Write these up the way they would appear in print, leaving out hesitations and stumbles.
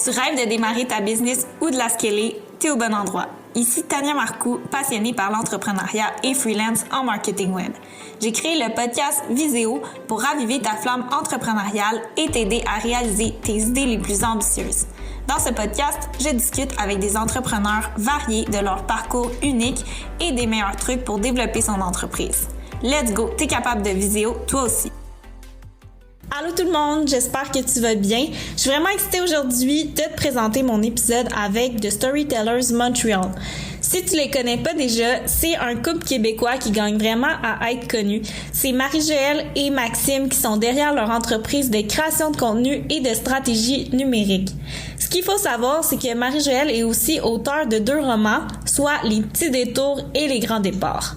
Tu rêves de démarrer ta business ou de la scaler? T'es au bon endroit. Ici Tania Marcoux, passionnée par l'entrepreneuriat et freelance en marketing web. J'ai créé le podcast Viséo pour raviver ta flamme entrepreneuriale et t'aider à réaliser tes idées les plus ambitieuses. Dans ce podcast, je discute avec des entrepreneurs variés de leur parcours unique et des meilleurs trucs pour développer son entreprise. Let's go, t'es capable de Viséo, toi aussi. Allô tout le monde, j'espère que tu vas bien. Je suis vraiment excitée aujourd'hui de te présenter mon épisode avec The Storytellers Montreal. Si tu les connais pas déjà, c'est un couple québécois qui gagne vraiment à être connu. C'est Marie-Joëlle et Maxime qui sont derrière leur entreprise de création de contenu et de stratégie numérique. Ce qu'il faut savoir, c'est que Marie-Joëlle est aussi auteure de 2 romans, soit Les petits détours et Les grands départs.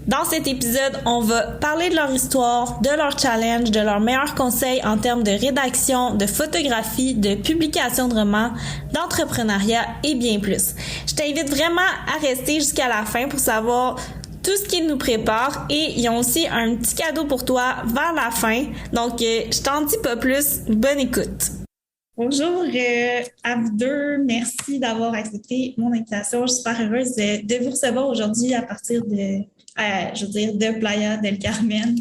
Dans cet épisode, on va parler de leur histoire, de leur challenge, de leurs meilleurs conseils en termes de rédaction, de photographie, de publication de romans, d'entrepreneuriat et bien plus. Je t'invite vraiment à rester jusqu'à la fin pour savoir tout ce qu'ils nous préparent et ils ont aussi un petit cadeau pour toi vers la fin. Donc, je t'en dis pas plus. Bonne écoute. Bonjour à vous deux. Merci d'avoir accepté mon invitation. Je suis super heureuse de vous recevoir aujourd'hui à partir de Playa del Carmen.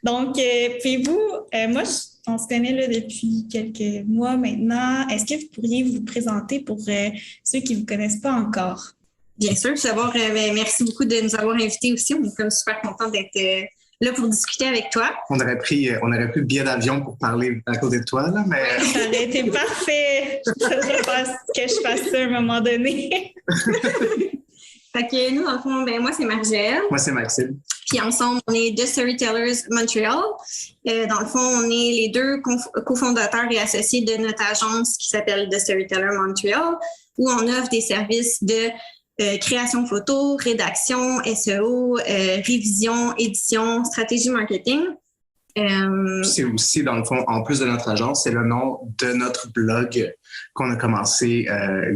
Donc, puis vous, moi, on se connaît là depuis quelques mois maintenant. Est-ce que vous pourriez vous présenter pour ceux qui ne vous connaissent pas encore? Bien sûr. Tout d'abord, merci beaucoup de nous avoir invités aussi. On est comme super contents d'être là pour discuter avec toi. On aurait pris le billet d'avion pour parler à côté de toi, là, mais... Ça aurait été parfait. Je pense que je fasse ça à un moment donné. Fait que nous, dans le fond, moi, c'est Marie-Joëlle. Moi, c'est Maxime. Puis ensemble, on est The Storytellers Montreal. Dans le fond, on est les 2 cofondateurs et associés de notre agence qui s'appelle The Storytellers Montreal, où on offre des services de création photo, rédaction, SEO, révision, édition, stratégie marketing. C'est aussi, dans le fond, en plus de notre agence, c'est le nom de notre blog qu'on a commencé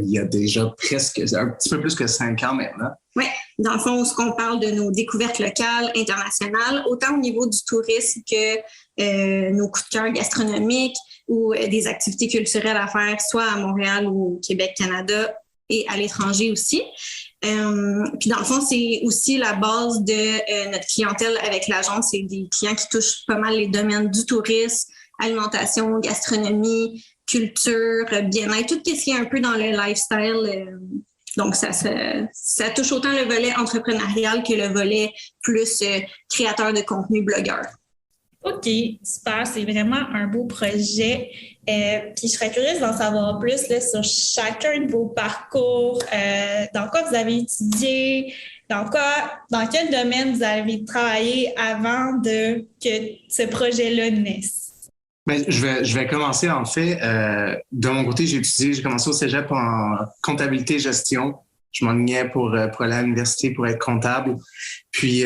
il y a déjà un petit peu plus que 5 ans maintenant. Oui, dans le fond, on parle de nos découvertes locales, internationales, autant au niveau du tourisme que nos coups de cœur gastronomiques ou des activités culturelles à faire, soit à Montréal ou au Québec, Canada et à l'étranger aussi. Puis dans le fond, c'est aussi la base de notre clientèle avec l'agence. C'est des clients qui touchent pas mal les domaines du tourisme, alimentation, gastronomie, culture, bien-être, tout ce qui est un peu dans le lifestyle. Donc, ça touche autant le volet entrepreneurial que le volet plus créateur de contenu, blogueur. OK, super. C'est vraiment un beau projet. Puis je serais curieuse d'en savoir plus là, sur chacun de vos parcours, dans quoi vous avez étudié, dans quel domaine vous avez travaillé avant que ce projet-là naisse. Ben, je vais commencer en fait. De mon côté, j'ai commencé au cégep en comptabilité et gestion. Je m'enlignais pour aller à l'université pour être comptable. Puis,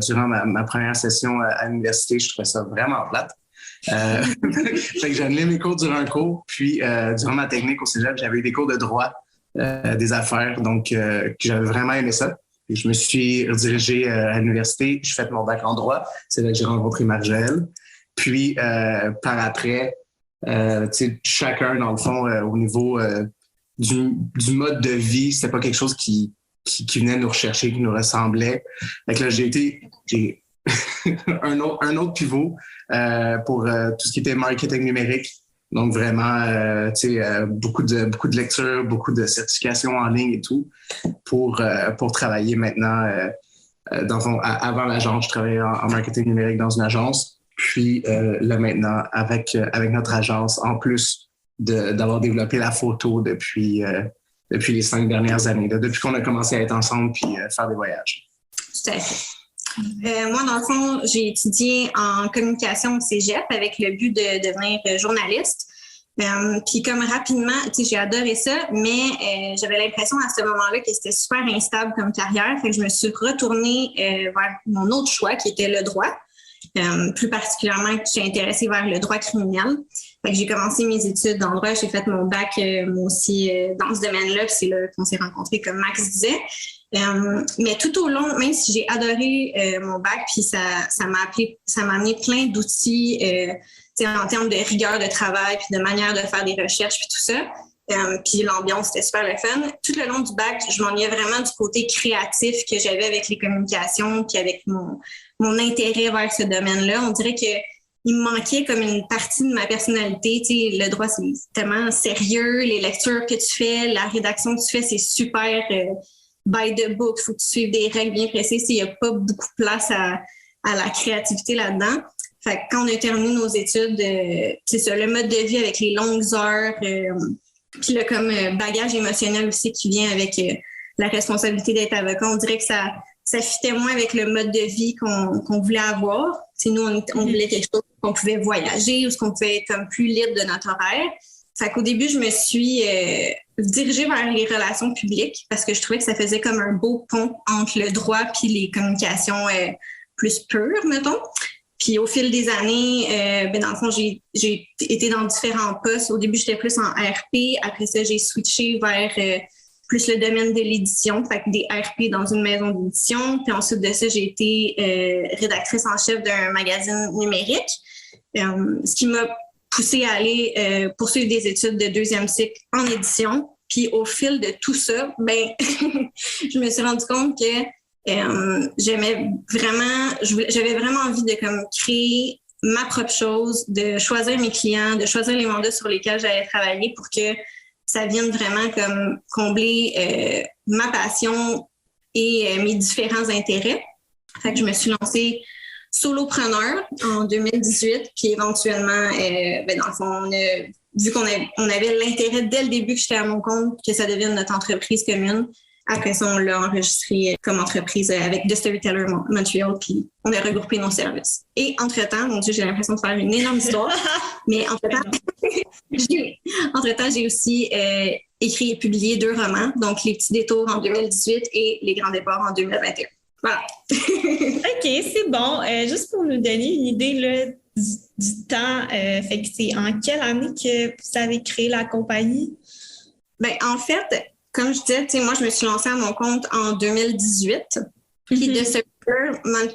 durant ma première session à l'université, je trouvais ça vraiment plate. Fait que j'annulais mes cours durant un cours. Puis, durant ma technique au cégep, j'avais eu des cours de droit, des affaires. Donc, j'avais vraiment aimé ça. Puis, je me suis redirigé à l'université. J'ai fait mon bac en droit. C'est là que j'ai rencontré Marie-Joëlle. Puis, par après, chacun, dans le fond, au niveau du mode de vie, c'était pas quelque chose qui venait nous rechercher, qui nous ressemblait. Fait que là, j'ai un autre pivot pour tout ce qui était marketing numérique. Donc, vraiment, beaucoup de lectures, beaucoup de certifications en ligne et tout pour travailler maintenant. Dans le fond, avant l'agence, je travaillais en marketing numérique dans une agence. Puis là maintenant, avec notre agence, en plus d'avoir développé la photo depuis les 5 dernières années, depuis qu'on a commencé à être ensemble puis faire des voyages. Tout à fait. Moi, dans le fond, j'ai étudié en communication au cégep avec le but de devenir journaliste. Puis comme rapidement, j'ai adoré ça, mais j'avais l'impression à ce moment-là que c'était super instable comme carrière. Fait que je me suis retournée vers mon autre choix qui était le droit. Plus particulièrement, je suis intéressée vers le droit criminel. Fait que j'ai commencé mes études en droit. J'ai fait mon bac, moi aussi, dans ce domaine-là. Puis c'est là qu'on s'est rencontrés, comme Max disait. Mais tout au long, même si j'ai adoré mon bac, puis ça m'a amené plein d'outils en termes de rigueur de travail, puis de manière de faire des recherches, puis tout ça. Puis l'ambiance, c'était super le fun. Tout le long du bac, je m'ennuyais vraiment du côté créatif que j'avais avec les communications, puis avec mon intérêt vers ce domaine-là. On dirait qu'il me manquait comme une partie de ma personnalité. Tu sais, le droit, c'est tellement sérieux. Les lectures que tu fais, la rédaction que tu fais, c'est super by the book. Il faut que tu suives des règles bien précises. Il n'y a pas beaucoup de place à la créativité là-dedans. Fait que quand on a terminé nos études, c'est ça, le mode de vie avec les longues heures, puis là, comme bagage émotionnel aussi qui vient avec la responsabilité d'être avocat, on dirait que ça fitait moins avec le mode de vie qu'on voulait avoir. T'sais, nous, on voulait quelque chose qu'on pouvait voyager ou qu'on pouvait être comme plus libre de notre horaire. Fait qu'au début, je me suis dirigée vers les relations publiques parce que je trouvais que ça faisait comme un beau pont entre le droit puis les communications plus pures, mettons. Puis au fil des années, dans le fond, j'ai été dans différents postes. Au début, j'étais plus en RP. Après ça, j'ai switché vers plus le domaine de l'édition, fait que des RP dans une maison d'édition. Puis ensuite de ça, j'ai été rédactrice en chef d'un magazine numérique, ce qui m'a poussée à aller poursuivre des études de deuxième cycle en édition. Puis au fil de tout ça, je me suis rendu compte que j'avais vraiment envie de comme créer ma propre chose, de choisir mes clients, de choisir les mandats sur lesquels j'allais travailler pour que ça vienne vraiment comme combler ma passion et mes différents intérêts. Fait que je me suis lancée solopreneur en 2018, puis éventuellement, dans le fond, vu qu'on avait l'intérêt dès le début que j'étais à mon compte, que ça devienne notre entreprise commune. Après ça, on l'a enregistré comme entreprise avec The Storyteller Montreal, puis on a regroupé nos services. Et entre-temps, mon Dieu, j'ai l'impression de faire une énorme histoire, mais entre-temps, j'ai aussi écrit et publié 2 romans, donc Les Petits Détours en 2018 et Les Grands Départs en 2021. Voilà. OK, c'est bon. Juste pour nous donner une idée là, du temps, fait que c'est en quelle année que vous avez créé la compagnie? En fait, comme je disais, moi, je me suis lancée à mon compte en 2018. Puis de ce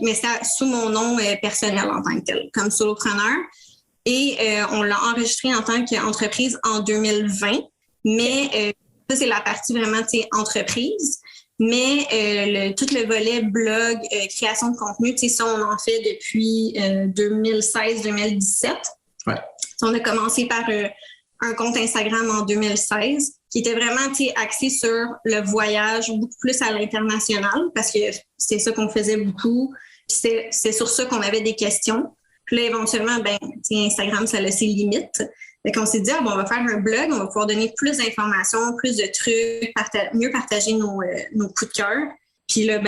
mais ça sous mon nom personnel en tant que tel, comme solopreneur. Et on l'a enregistré en tant qu'entreprise en 2020. Mais ça, c'est la partie vraiment, entreprise. Mais tout le volet blog, création de contenu, ça, on en fait depuis 2016-2017. Ouais. On a commencé par un compte Instagram en 2016 qui était vraiment axé sur le voyage, beaucoup plus à l'international parce que c'est ça qu'on faisait beaucoup. Puis c'est sur ça qu'on avait des questions. Puis là, éventuellement, Instagram, ça a ses limites. Fait qu'on s'est dit, on va faire un blog, on va pouvoir donner plus d'informations, plus de trucs, mieux partager nos coups de cœur. Puis là,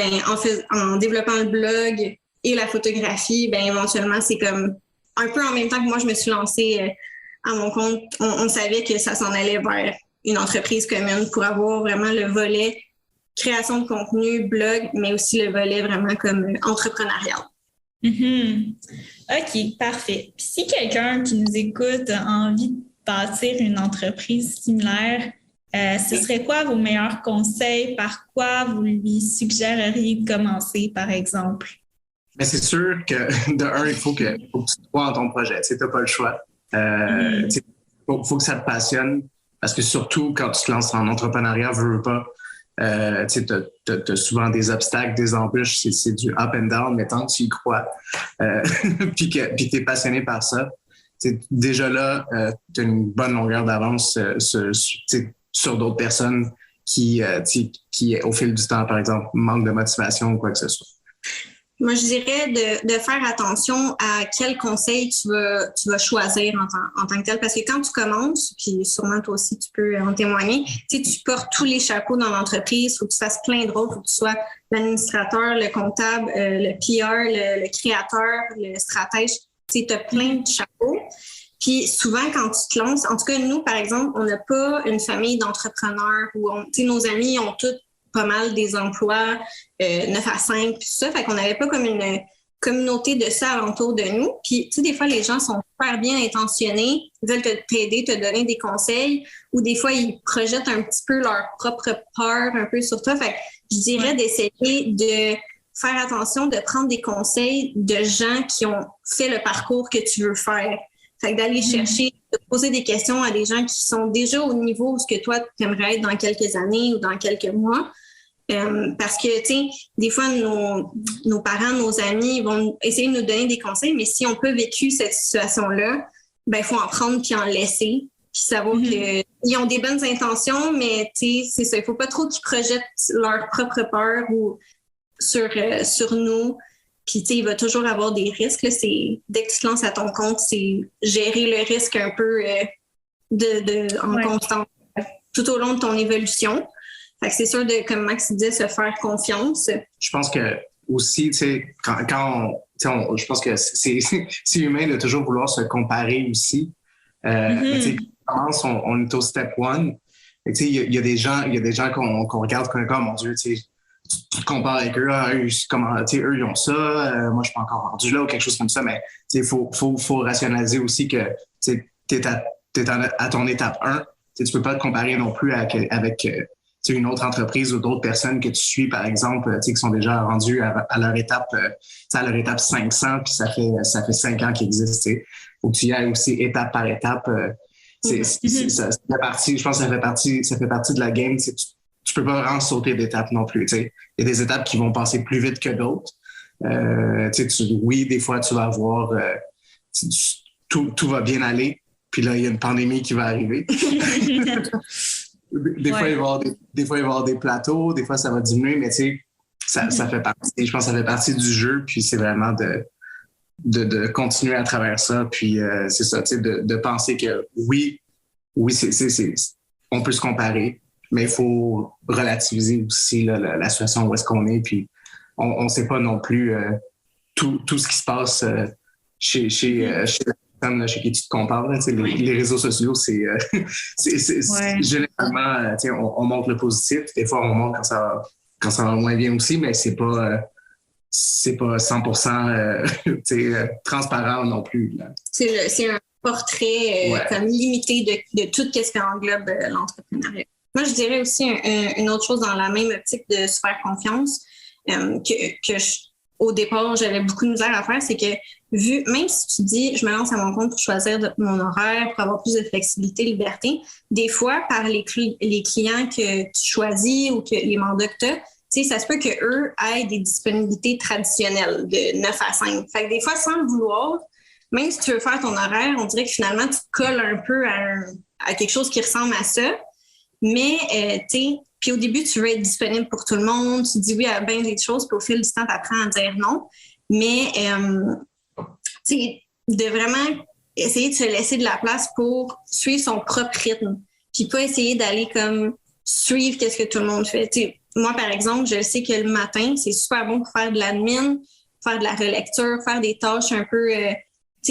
en développant le blog et la photographie, éventuellement, c'est comme un peu en même temps que moi, je me suis lancée à mon compte. On savait que ça s'en allait vers une entreprise commune pour avoir vraiment le volet création de contenu, blog, mais aussi le volet vraiment comme entrepreneurial. Mm-hmm. OK, parfait. Puis si quelqu'un qui nous écoute a envie de bâtir une entreprise similaire, ce serait quoi vos meilleurs conseils? Par quoi vous lui suggéreriez de commencer, par exemple? Mais c'est sûr que, de un, il faut que tu crois en ton projet. Tu n'as pas le choix. Faut que ça te passionne. Parce que surtout, quand tu te lances en entrepreneuriat, veux pas, tu as souvent des obstacles, des embûches, c'est du up and down, mais tant que tu y crois, puis que tu es passionné par ça, déjà là, tu as une bonne longueur d'avance sur d'autres personnes qui, au fil du temps, par exemple, manquent de motivation ou quoi que ce soit. Moi, je dirais de faire attention à quel conseil tu vas choisir en tant que tel. Parce que quand tu commences, puis sûrement toi aussi, tu peux en témoigner, tu portes tous les chapeaux dans l'entreprise. Il faut que tu fasses plein de rôles. Il faut que tu sois l'administrateur, le comptable, le PR, le créateur, le stratège. Tu as plein de chapeaux. Puis souvent, quand tu te lances, en tout cas, nous, par exemple, on n'a pas une famille d'entrepreneurs où nos amis ont tous pas mal des emplois 9 à 5, puis tout ça. Fait qu'on n'avait pas comme une communauté de ça alentour de nous. Puis, des fois, les gens sont super bien intentionnés, ils veulent t'aider, te donner des conseils, ou des fois, ils projettent un petit peu leur propre peur un peu sur toi. Fait que je dirais d'essayer de faire attention, de prendre des conseils de gens qui ont fait le parcours que tu veux faire. Fait que d'aller chercher, de poser des questions à des gens qui sont déjà au niveau où ce que toi, tu aimerais être dans quelques années ou dans quelques mois. Parce que, tu sais, des fois, nos parents, nos amis vont essayer de nous donner des conseils, mais si on peut vécu cette situation-là, ben il faut en prendre puis en laisser. Puis savoir qu'ils ont des bonnes intentions, mais tu sais, c'est ça. Il faut pas trop qu'ils projettent leur propre peur ou sur nous. Puis, tu sais, il va toujours avoir des risques. Là. Dès que tu te lances à ton compte, c'est gérer le risque un peu en constant tout au long de ton évolution. Fait que c'est sûr de, comme Max disait, se faire confiance. Je pense que aussi, tu sais, je pense que c'est humain de toujours vouloir se comparer aussi. Mais tu sais, on est au step one. Tu sais, il y a des gens qu'on regarde comme, oh mon Dieu, tu sais, tu te compares avec eux, eux ils ont ça, moi je suis pas encore rendu là ou quelque chose comme ça, mais il faut rationaliser aussi que tu es à ton étape 1. Tu peux pas te comparer non plus avec une autre entreprise ou d'autres personnes que tu suis, par exemple, qui sont déjà rendus à leur étape 500, puis ça fait 5 ans qu'ils existent. Faut que tu y ailles aussi étape par étape. Ça fait partie, je pense que ça fait partie de la game. Tu peux pas vraiment sauter d'étapes non plus. Il y a des étapes qui vont passer plus vite que d'autres. Oui, des fois, tu vas avoir... tout va bien aller. Puis là, il y a une pandémie qui va arriver. Des fois, il va y avoir des plateaux. Des fois, ça va diminuer. Mais ça fait partie... Je pense que ça fait partie du jeu. Puis c'est vraiment de continuer à travers ça. Puis c'est ça, de penser que oui, on peut se comparer. Mais il faut relativiser aussi la situation où est-ce qu'on est. Puis on ne sait pas non plus tout ce qui se passe chez la personne chez qui tu te compares. Là, les réseaux sociaux, c'est généralement, on montre le positif. Des fois, on montre quand ça va moins bien aussi, mais c'est pas 100% transparent non plus. Là. C'est un portrait comme limité de tout ce qui englobe l'entrepreneuriat. Moi, je dirais aussi une autre chose dans la même optique de se faire confiance au départ, j'avais beaucoup de misère à faire, c'est que même si tu dis, je me lance à mon compte pour choisir mon horaire, pour avoir plus de flexibilité, liberté, des fois, par les clients que tu choisis ou que les mandats que tu as, ça se peut qu'eux aient des disponibilités traditionnelles de 9 à 5. Fait que des fois, sans le vouloir, même si tu veux faire ton horaire, on dirait que finalement, tu te colles un peu à quelque chose qui ressemble à ça. Mais, puis au début, tu veux être disponible pour tout le monde, tu dis oui à bien des choses, puis au fil du temps, tu apprends à dire non. Mais, de vraiment essayer de se laisser de la place pour suivre son propre rythme, puis pas essayer d'aller comme suivre qu'est-ce que tout le monde fait. Moi, par exemple, je sais que le matin, c'est super bon pour faire de l'admin, faire de la relecture, faire des tâches un peu...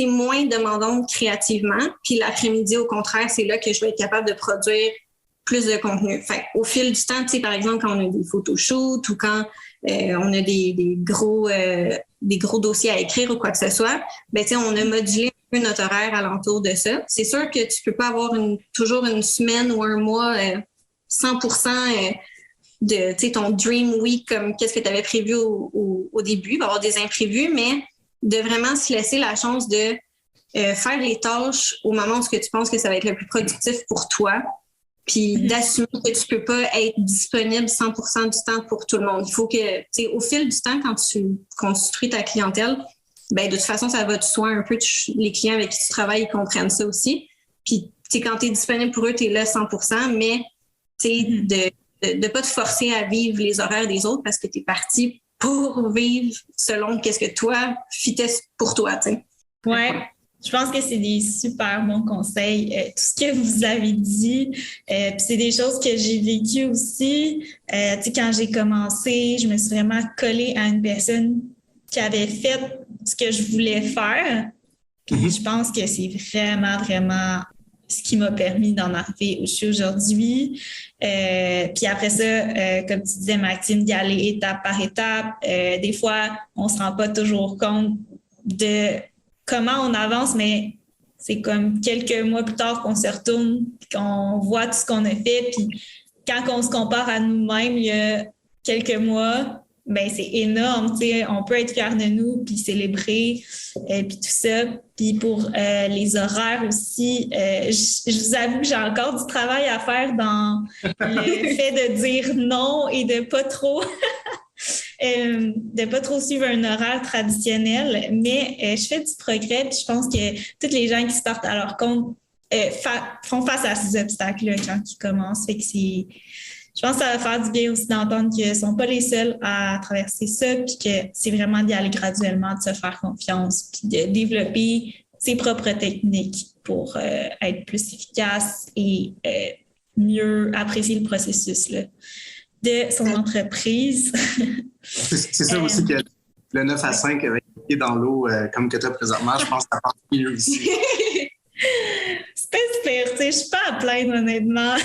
moins demandantes créativement. Puis l'après-midi, au contraire, c'est là que je vais être capable de produire plus de contenu. Fait au fil du temps, par exemple, quand on a des photoshoots ou quand on a des gros dossiers à écrire ou quoi que ce soit, ben on a modulé un peu notre horaire alentour de ça. C'est sûr que tu peux pas avoir toujours une semaine ou un mois 100% de ton dream week comme qu'est-ce que tu avais prévu au début. Il va y avoir des imprévus, mais de vraiment se laisser la chance de faire les tâches au moment où tu penses que ça va être le plus productif pour toi. Puis d'assumer que tu peux pas être disponible 100% du temps pour tout le monde. Il faut que, au fil du temps, quand tu construis ta clientèle, ben de toute façon, ça va de soi un peu. Les clients avec qui tu travailles, ils comprennent ça aussi. Puis, quand tu es disponible pour eux, tu es là 100%, mais de ne pas te forcer à vivre les horaires des autres parce que tu es parti pour vivre selon qu'est-ce que toi, fitais pour toi, tu sais. Ouais. Je pense que c'est des super bons conseils. Tout ce que vous avez dit, puis c'est des choses que j'ai vécues aussi. Quand j'ai commencé, je me suis vraiment collée à une personne qui avait fait ce que je voulais faire. Puis je pense que c'est vraiment, vraiment ce qui m'a permis d'en arriver où je suis aujourd'hui. Puis après ça, comme tu disais, Maxime, d'y aller étape par étape. Des fois, on ne se rend pas toujours compte de comment on avance, mais c'est comme quelques mois plus tard qu'on se retourne, qu'on voit tout ce qu'on a fait. Puis quand on se compare à nous-mêmes il y a quelques mois, ben c'est énorme, tu sais, on peut être fiers de nous, puis célébrer, puis tout ça. Puis pour les horaires aussi, je vous avoue que j'ai encore du travail à faire dans le fait de dire non et de pas trop suivre un horaire traditionnel, mais je fais du progrès, puis je pense que toutes les gens qui se partent à leur compte font face à ces obstacles-là quand ils commencent. Fait que je pense que ça va faire du bien aussi d'entendre qu'ils ne sont pas les seuls à traverser ça, puis que c'est vraiment d'y aller graduellement, de se faire confiance, puis de développer ses propres techniques pour être plus efficace et mieux apprécier le processus là, de son entreprise. C'est ça aussi que le 9 à 5 avec les pieds dans l'eau, comme que tu as présentement, je pense que ça passe mieux aussi. C'était super, tu sais, je suis pas à plaindre, honnêtement.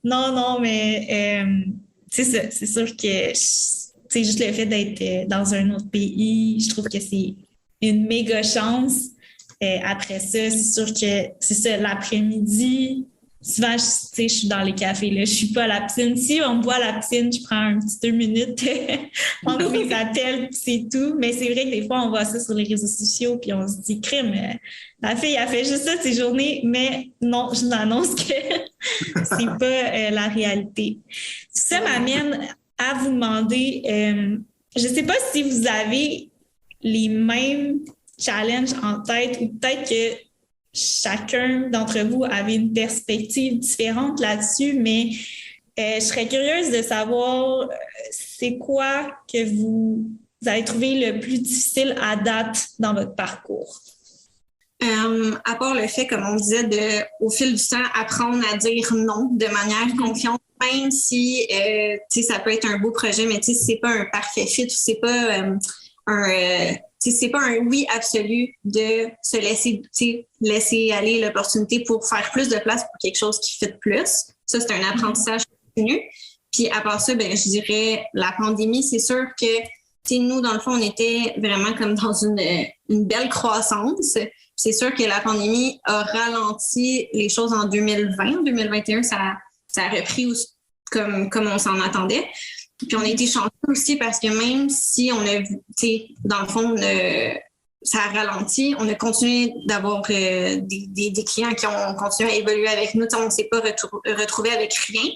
Non, mais c'est ça, c'est sûr que c'est juste le fait d'être dans un autre pays, je trouve que c'est une méga chance. Après ça, c'est sûr que c'est ça, l'après-midi, souvent, je suis dans les cafés, là, je suis pas à la piscine. Si on me voit à la piscine, je prends un petit 2 minutes entre mes appels, puis c'est tout. Mais c'est vrai que des fois, on voit ça sur les réseaux sociaux, puis on se dit, crime, la fille, elle fait juste ça ces journées, mais non, je vous annonce que c'est pas la réalité. Tout ça m'amène à vous demander, je sais pas si vous avez les mêmes challenges en tête ou peut-être que chacun d'entre vous avait une perspective différente là-dessus, mais je serais curieuse de savoir c'est quoi que vous avez trouvé le plus difficile à date dans votre parcours. À part le fait, comme on disait, au fil du temps, apprendre à dire non de manière confiante, même si ça peut être un beau projet, mais si c'est pas un parfait fit ou c'est pas c'est pas un oui absolu de se laisser aller l'opportunité pour faire plus de place pour quelque chose qui fit plus. Ça, c'est un apprentissage continu. Puis à part ça, je dirais la pandémie, c'est sûr que nous, dans le fond, on était vraiment comme dans une belle croissance. C'est sûr que la pandémie a ralenti les choses en 2020. En 2021, ça a repris comme on s'en attendait. Puis on a été chanceux aussi parce que même si on a vu, dans le fond, ça a ralenti, on a continué d'avoir des clients qui ont continué à évoluer avec nous. On ne s'est pas retrouvé avec rien.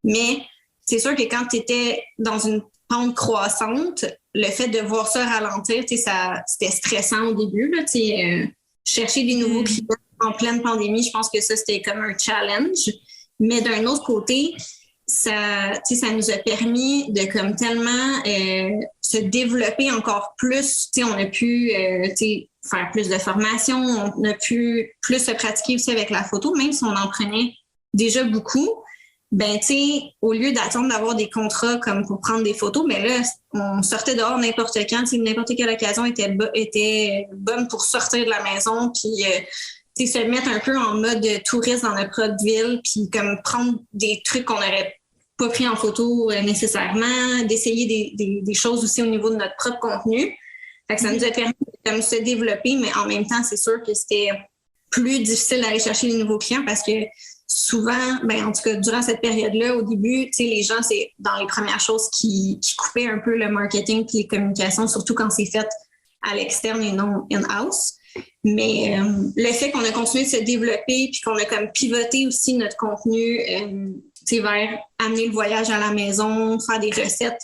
Mais c'est sûr que quand tu étais dans une pente croissante, le fait de voir ça ralentir, c'était stressant au début. Là, chercher des nouveaux clients en pleine pandémie, je pense que ça, c'était comme un challenge. Mais d'un autre côté, ça nous a permis de comme tellement se développer encore plus. On a pu faire plus de formation, on a pu plus se pratiquer aussi avec la photo, même si on en prenait déjà beaucoup. Au lieu d'attendre d'avoir des contrats comme pour prendre des photos, mais là, on sortait dehors n'importe quand, n'importe quelle occasion était bonne pour sortir de la maison, puis se mettre un peu en mode touriste dans notre propre ville, puis comme prendre des trucs qu'on n'aurait pas pris en photo nécessairement, d'essayer des choses aussi au niveau de notre propre contenu. Fait que ça nous a permis de comme, se développer, mais en même temps, c'est sûr que c'était plus difficile d'aller chercher les nouveaux clients parce que souvent, en tout cas, durant cette période-là, au début, les gens, c'est dans les premières choses qui coupaient un peu le marketing et les communications, surtout quand c'est fait à l'externe et non in-house. Mais le fait qu'on a continué de se développer puis qu'on a comme pivoté aussi notre contenu vers amener le voyage à la maison, faire des recettes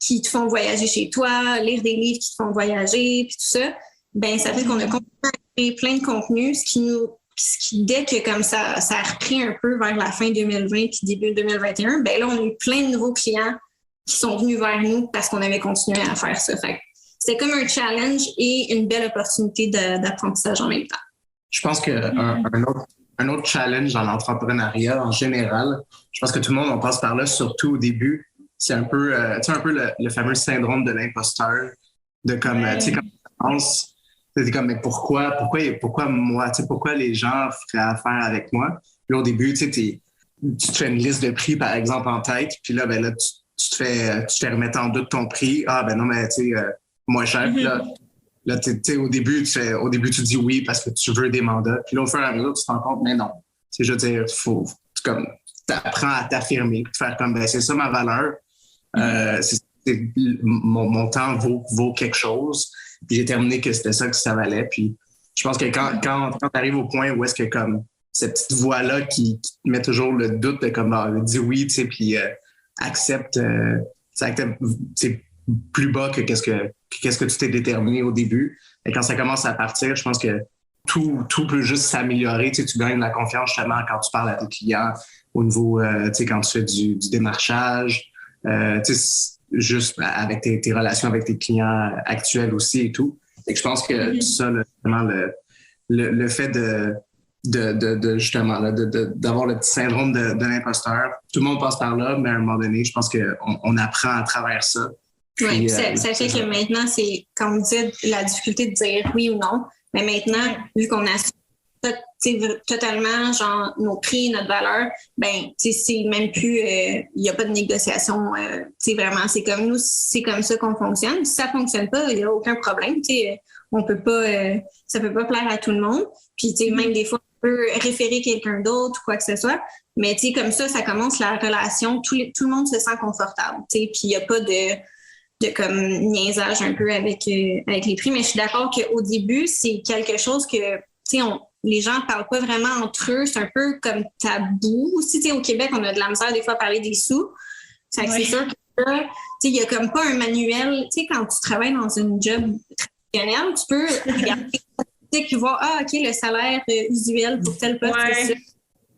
qui te font voyager chez toi, lire des livres qui te font voyager, puis tout ça, ça fait qu'on a continué à créer plein de contenus, ce qui dès que comme ça a repris un peu vers la fin 2020 puis début 2021, là, on a eu plein de nouveaux clients qui sont venus vers nous parce qu'on avait continué à faire ça. Fait c'était comme un challenge et une belle opportunité d'apprentissage en même temps. Je pense qu'un autre challenge dans l'entrepreneuriat en général, je pense que tout le monde en passe par là, surtout au début, c'est un peu, le fameux syndrome de l'imposteur, de comme, quand tu penses, c'est comme, mais pourquoi moi? Pourquoi les gens feraient affaire avec moi? Puis au début, tu te fais une liste de prix, par exemple, en tête, puis là, tu te fais remettre en doute ton prix. Ah, non, mais moins cher. Puis là, au début, tu dis oui parce que tu veux des mandats. Puis là, au fur et à mesure, tu te rends compte, mais non. Je veux dire, tu apprends à t'affirmer, de faire comme, c'est ça ma valeur. mon temps vaut quelque chose. Puis j'ai terminé que c'était ça que ça valait. Puis je pense que quand tu arrives au point où est-ce que comme cette petite voix-là qui te met toujours le doute de comme dis oui, tu sais, puis accepte, c'est plus bas que qu'est-ce que tu t'es déterminé au début. Et quand ça commence à partir, je pense que tout peut juste s'améliorer. Tu sais, tu gagnes de la confiance justement quand tu parles à tes clients au niveau, tu sais, quand tu fais du démarchage, tu sais, juste avec tes relations avec tes clients actuels aussi et tout. Et je pense que ça, justement, le fait de justement d'avoir le petit syndrome de l'imposteur, tout le monde passe par là, mais à un moment donné, je pense qu'on apprend à travers ça. Oui, ça fait que maintenant, c'est, comme vous dites, la difficulté de dire oui ou non. Mais maintenant, vu qu'on a totalement genre nos prix, notre valeur, ben c'est même plus, il n'y a pas de négociation. Vraiment, c'est comme nous, c'est comme ça qu'on fonctionne. Si ça fonctionne pas, il n'y a aucun problème. On peut pas, ça peut pas plaire à tout le monde. Puis même des fois, on peut référer quelqu'un d'autre ou quoi que ce soit. Mais comme ça commence la relation. Tout le monde se sent confortable. Puis il n'y a pas de comme niaisage un peu avec les prix. Mais je suis d'accord qu'au début, c'est quelque chose que les gens ne parlent pas vraiment entre eux. C'est un peu comme tabou. Aussi, au Québec, on a de la misère des fois à parler des sous. C'est sûr que il n'y a comme pas un manuel. Quand tu travailles dans une job traditionnelle, tu peux regarder puis voir OK, le salaire usuel pour tel poste, c'est ça.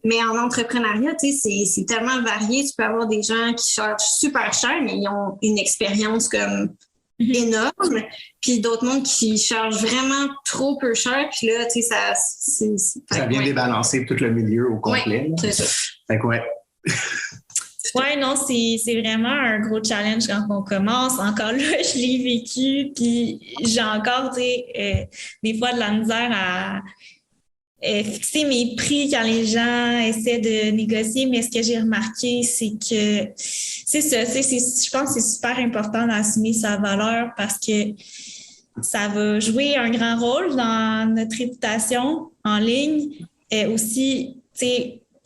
Mais en entrepreneuriat, c'est tellement varié. Tu peux avoir des gens qui chargent super cher, mais ils ont une expérience comme énorme. Puis d'autres mondes qui chargent vraiment trop peu cher. Puis là, ça vient débalancer tout le milieu au complet. C'est ça. Fait que Oui, non, c'est vraiment un gros challenge quand on commence. Encore là, je l'ai vécu, puis j'ai encore, des fois de la misère à fixer mes prix quand les gens essaient de négocier. Mais ce que j'ai remarqué, c'est que c'est ça, je pense que c'est super important d'assumer sa valeur parce que ça va jouer un grand rôle dans notre réputation en ligne. Et aussi,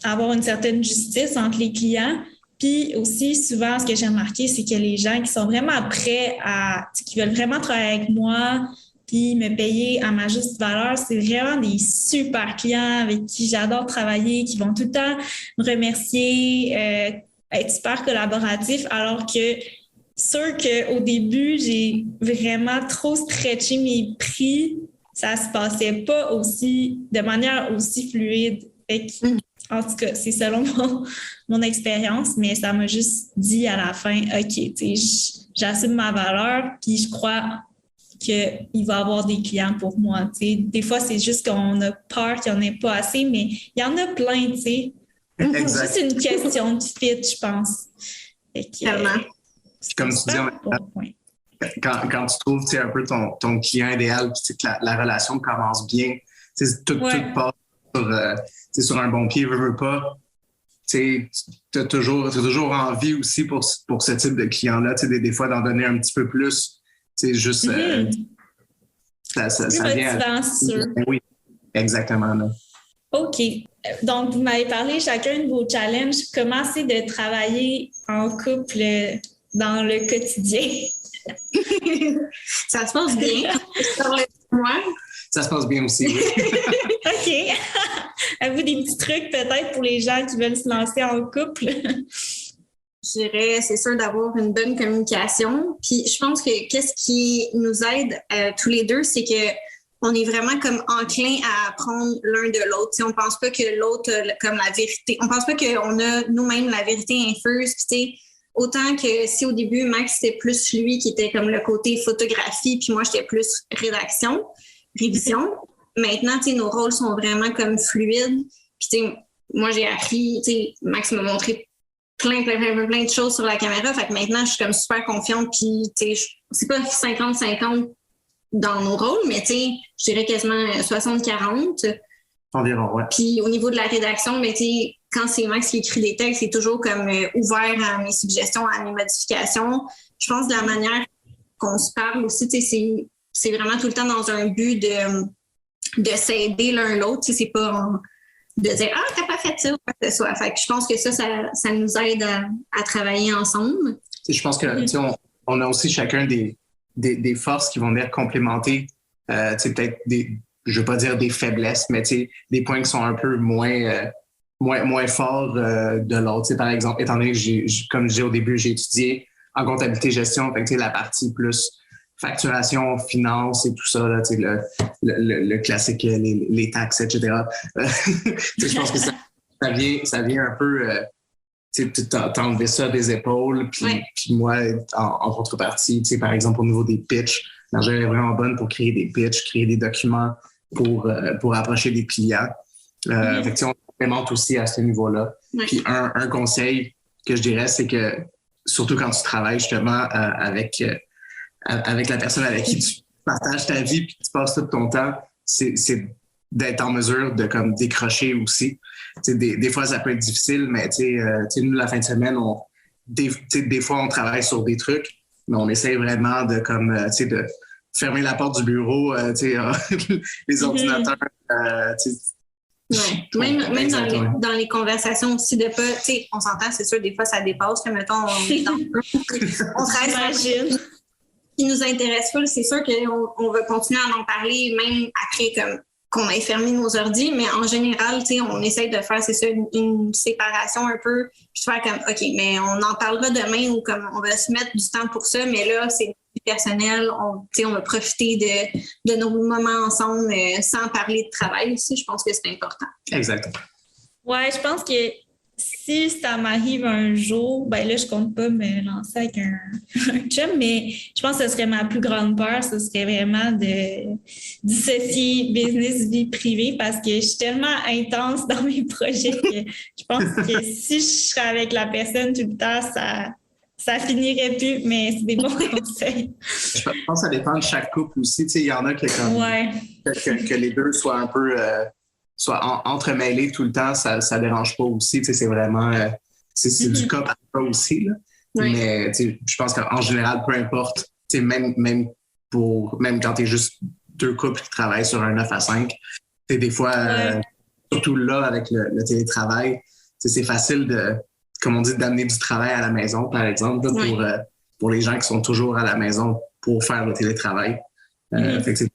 avoir une certaine justice entre les clients. Puis aussi, souvent, ce que j'ai remarqué, c'est que les gens qui sont vraiment prêts qui veulent vraiment travailler avec moi, puis me payer à ma juste valeur, c'est vraiment des super clients avec qui j'adore travailler, qui vont tout le temps me remercier, être super collaboratifs, alors que sûr qu'au début, j'ai vraiment trop stretché mes prix, ça se passait pas de manière aussi fluide. En tout cas, c'est selon mon expérience, mais ça m'a juste dit à la fin, OK, j'assume ma valeur, puis je crois qu'il va y avoir des clients pour moi. Des fois, c'est juste qu'on a peur qu'il n'y en ait pas assez, mais il y en a plein, C'est juste une question de fit, je pense. Tellement. Comme tu dis, quand tu trouves un peu ton client idéal, puis que la relation commence bien, tout passe sur un bon pied, veux pas. Tu as toujours envie aussi pour ce type de client-là, des fois d'en donner un petit peu plus. Juste, ça vient à... Oui, exactement. Là. OK. Donc, vous m'avez parlé chacun de vos challenges. Comment c'est de travailler en couple dans le quotidien? Ça se passe bien. Moi. Ça se passe bien aussi, oui. OK. Avez-vous des petits trucs peut-être pour les gens qui veulent se lancer en couple? Je dirais, c'est sûr d'avoir une bonne communication. Puis je pense que qu'est-ce qui nous aide tous les deux, c'est que on est vraiment comme enclin à apprendre l'un de l'autre. T'sais, on pense pas que l'autre a comme la vérité. On pense pas qu'on a nous-mêmes la vérité infuse. Puis autant que si au début, Max, c'était plus lui qui était comme le côté photographie, puis moi, j'étais plus révision. Maintenant, nos rôles sont vraiment comme fluides. Puis moi, j'ai appris, Max m'a montré plein de choses sur la caméra. Fait que maintenant, je suis comme super confiante. Puis, c'est pas 50-50 dans nos rôles, mais je dirais quasiment 60-40. Environ, ouais. Puis, au niveau de la rédaction, mais quand c'est Max qui écrit des textes, c'est toujours comme ouvert à mes suggestions, à mes modifications. Je pense de la manière qu'on se parle aussi, c'est vraiment tout le temps dans un but de s'aider l'un l'autre. C'est pas de dire « Ah, t'as pas fait ça » ou quoi que ce soit. Fait que je pense que ça nous aide à travailler ensemble. Je pense que on a aussi chacun des forces qui vont venir complémenter, peut-être je veux pas dire des faiblesses, mais des points qui sont un peu moins forts de l'autre. Par exemple, étant donné que comme je disais au début, j'ai étudié en comptabilité gestion, fait que la partie plus facturation, finance et tout ça, là, le classique, les taxes, etc. Je pense que ça vient un peu t'enlever ça des épaules. Puis moi, en contrepartie, par exemple, au niveau des pitchs, Marjorie est vraiment bonne pour créer des pitchs, créer des documents pour approcher des clients. Fait que, on complémente aussi à ce niveau-là. Puis un conseil que je dirais, c'est que surtout quand tu travailles justement avec la personne avec qui tu partages ta vie puis tu passes tout ton temps, c'est d'être en mesure de comme décrocher aussi. Des fois, ça peut être difficile, mais nous, la fin de semaine, des fois, on travaille sur des trucs, mais on essaie vraiment de de fermer la porte du bureau, les ordinateurs. Même dans les conversations aussi de pas, on s'entend, c'est sûr, des fois, ça dépasse. Mettons, on travaille sur qui nous intéresse pas, c'est sûr qu'on va continuer à en parler, même après qu'on ait fermé nos ordis, mais en général, on essaye de faire, c'est ça, une séparation un peu, puis faire comme, OK, mais on en parlera demain ou comme on va se mettre du temps pour ça, mais là, c'est personnel, on va profiter de nos moments ensemble sans parler de travail aussi, je pense que c'est important. Exactement. Ouais, je pense que si ça m'arrive un jour, ben là, je compte pas me lancer avec un chum, mais je pense que ce serait ma plus grande peur, ce serait vraiment de dissocier business, vie privée, parce que je suis tellement intense dans mes projets que je pense que si je serais avec la personne tout le temps, ça finirait plus, mais c'est des bons conseils. Je pense que ça dépend de chaque couple aussi. Il y en a que les deux soient un peu soit entremêlés tout le temps, ça dérange pas aussi. C'est vraiment c'est du cas par cas aussi. Là. Oui. Mais je pense qu'en général, peu importe, même quand tu es juste deux couples qui travaillent sur un 9 à 5, des fois, surtout là, avec le télétravail, c'est facile comme on dit, d'amener du travail à la maison, par exemple, là, pour les gens qui sont toujours à la maison pour faire le télétravail. Fait que c'est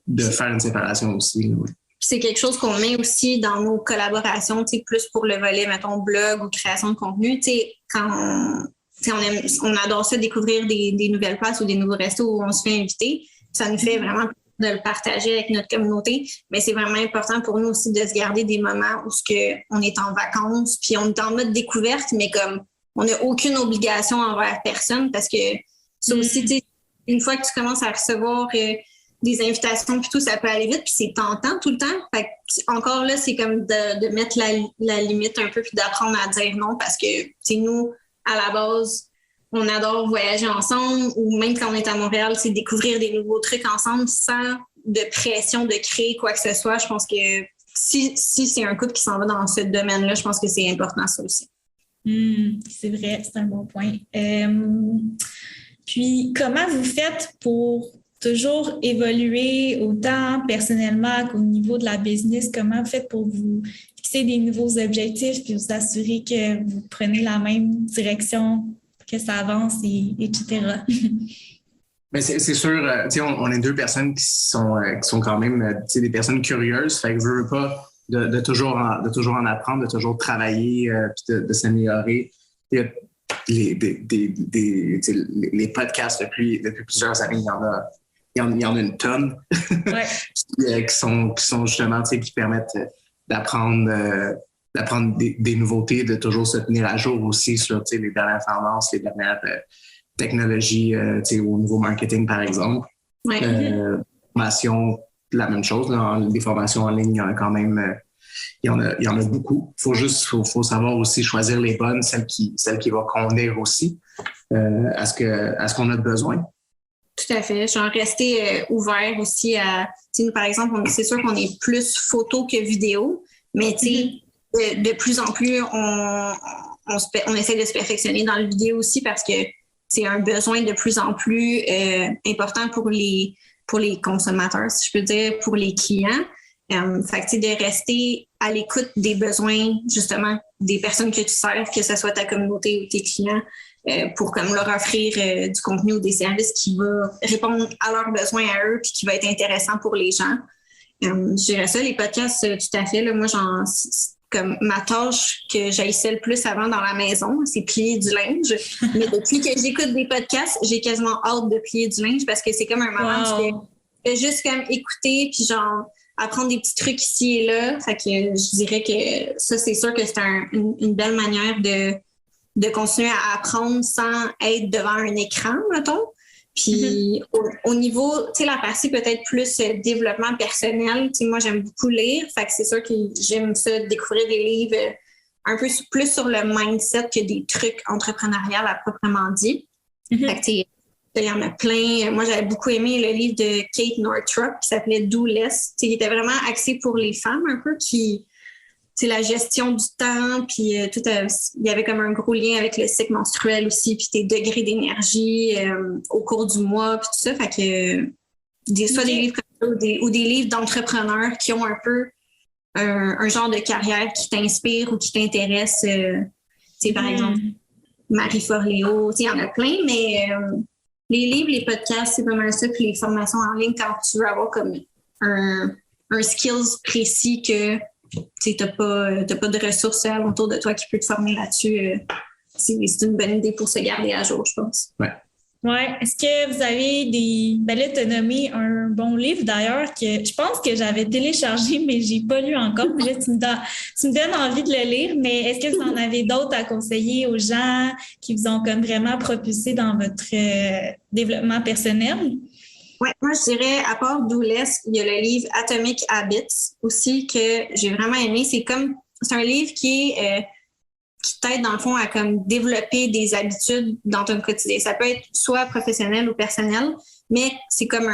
de faire une séparation aussi. Là, c'est quelque chose qu'on met aussi dans nos collaborations, plus pour le volet, mettons, blog ou création de contenu. Quand on adore ça, découvrir des nouvelles places ou des nouveaux restos où on se fait inviter. Ça nous fait vraiment de le partager avec notre communauté. Mais c'est vraiment important pour nous aussi de se garder des moments où on est en vacances, puis on est en mode découverte, mais comme on n'a aucune obligation envers personne parce que ça aussi, une fois que tu commences à recevoir des invitations puis tout, ça peut aller vite puis c'est tentant tout le temps. Fait que, encore là, c'est comme de mettre la limite un peu puis d'apprendre à dire non parce que nous, à la base, on adore voyager ensemble ou même quand on est à Montréal, c'est découvrir des nouveaux trucs ensemble sans de pression de créer quoi que ce soit. Je pense que si c'est un couple qui s'en va dans ce domaine-là, je pense que c'est important ça aussi. C'est vrai, c'est un bon point. Puis, comment vous faites pour toujours évoluer autant personnellement qu'au niveau de la business? Comment vous faites pour vous fixer des nouveaux objectifs puis vous assurer que vous prenez la même direction, que ça avance, etc.? Mais c'est sûr, on est deux personnes qui sont quand même des personnes curieuses. Fait que je veux pas de toujours en apprendre, de toujours travailler puis de s'améliorer. Les podcasts depuis plusieurs années, il y en a une tonne qui sont justement qui permettent d'apprendre des nouveautés, de toujours se tenir à jour aussi sur les dernières tendances, les dernières technologies au niveau marketing, par exemple. Formation, la même chose. Là, les formations en ligne, il y en a quand même il y en a beaucoup. Faut savoir aussi choisir les bonnes, celles qui vont convenir aussi à ce qu'on a besoin. Tout à fait. Genre rester ouvert aussi à... Nous, par exemple, c'est sûr qu'on est plus photo que vidéo, mais de plus en plus, on essaie de se perfectionner dans le vidéo aussi parce que c'est un besoin de plus en plus important pour les consommateurs, si je peux dire, pour les clients. Fait que de rester à l'écoute des besoins, justement, des personnes que tu sers, que ce soit ta communauté ou tes clients, pour comme leur offrir du contenu ou des services qui va répondre à leurs besoins à eux puis qui va être intéressant pour les gens. Je dirais ça, les podcasts, tout à fait. Là, moi, comme ma tâche que j'haïssais le plus avant dans la maison, c'est plier du linge. Mais depuis que j'écoute des podcasts, j'ai quasiment hâte de plier du linge parce que c'est comme un moment où je fais juste comme écouter puis genre apprendre des petits trucs ici et là. Fait que je dirais que ça, c'est sûr que c'est une belle manière de continuer à apprendre sans être devant un écran, mettons. Puis au niveau, tu sais, la partie peut-être plus développement personnel, tu sais, moi j'aime beaucoup lire, fait que c'est sûr que j'aime ça, découvrir des livres un peu plus sur le mindset que des trucs entrepreneuriales à proprement dit. Fait que tu sais, il y en a plein. Moi j'avais beaucoup aimé le livre de Kate Northrup qui s'appelait Do Less, tu sais, qui était vraiment axé pour les femmes un peu qui... C'est la gestion du temps, puis il y avait comme un gros lien avec le cycle menstruel aussi, puis tes degrés d'énergie au cours du mois, puis tout ça. Fait que soit des livres comme ça ou des livres d'entrepreneurs qui ont un peu un genre de carrière qui t'inspire ou qui t'intéresse. Par exemple, Marie Forleo, il y en a plein, mais les livres, les podcasts, c'est pas mal ça, puis les formations en ligne quand tu veux avoir comme un skills précis que tu n'as pas de ressources autour de toi qui peut te former là-dessus. C'est une bonne idée pour se garder à jour, je pense. Ouais. Est-ce que vous avez là, tu as nommé un bon livre d'ailleurs que je pense que j'avais téléchargé, mais j'ai pas lu encore. Là, tu me donnes envie de le lire, mais est-ce que vous en avez d'autres à conseiller aux gens qui vous ont comme vraiment propulsé dans votre développement personnel? Oui, moi, je dirais, à part Do Less, il y a le livre Atomic Habits aussi que j'ai vraiment aimé. C'est un livre qui t'aide, dans le fond, à comme développer des habitudes dans ton quotidien. Ça peut être soit professionnel ou personnel, mais c'est comme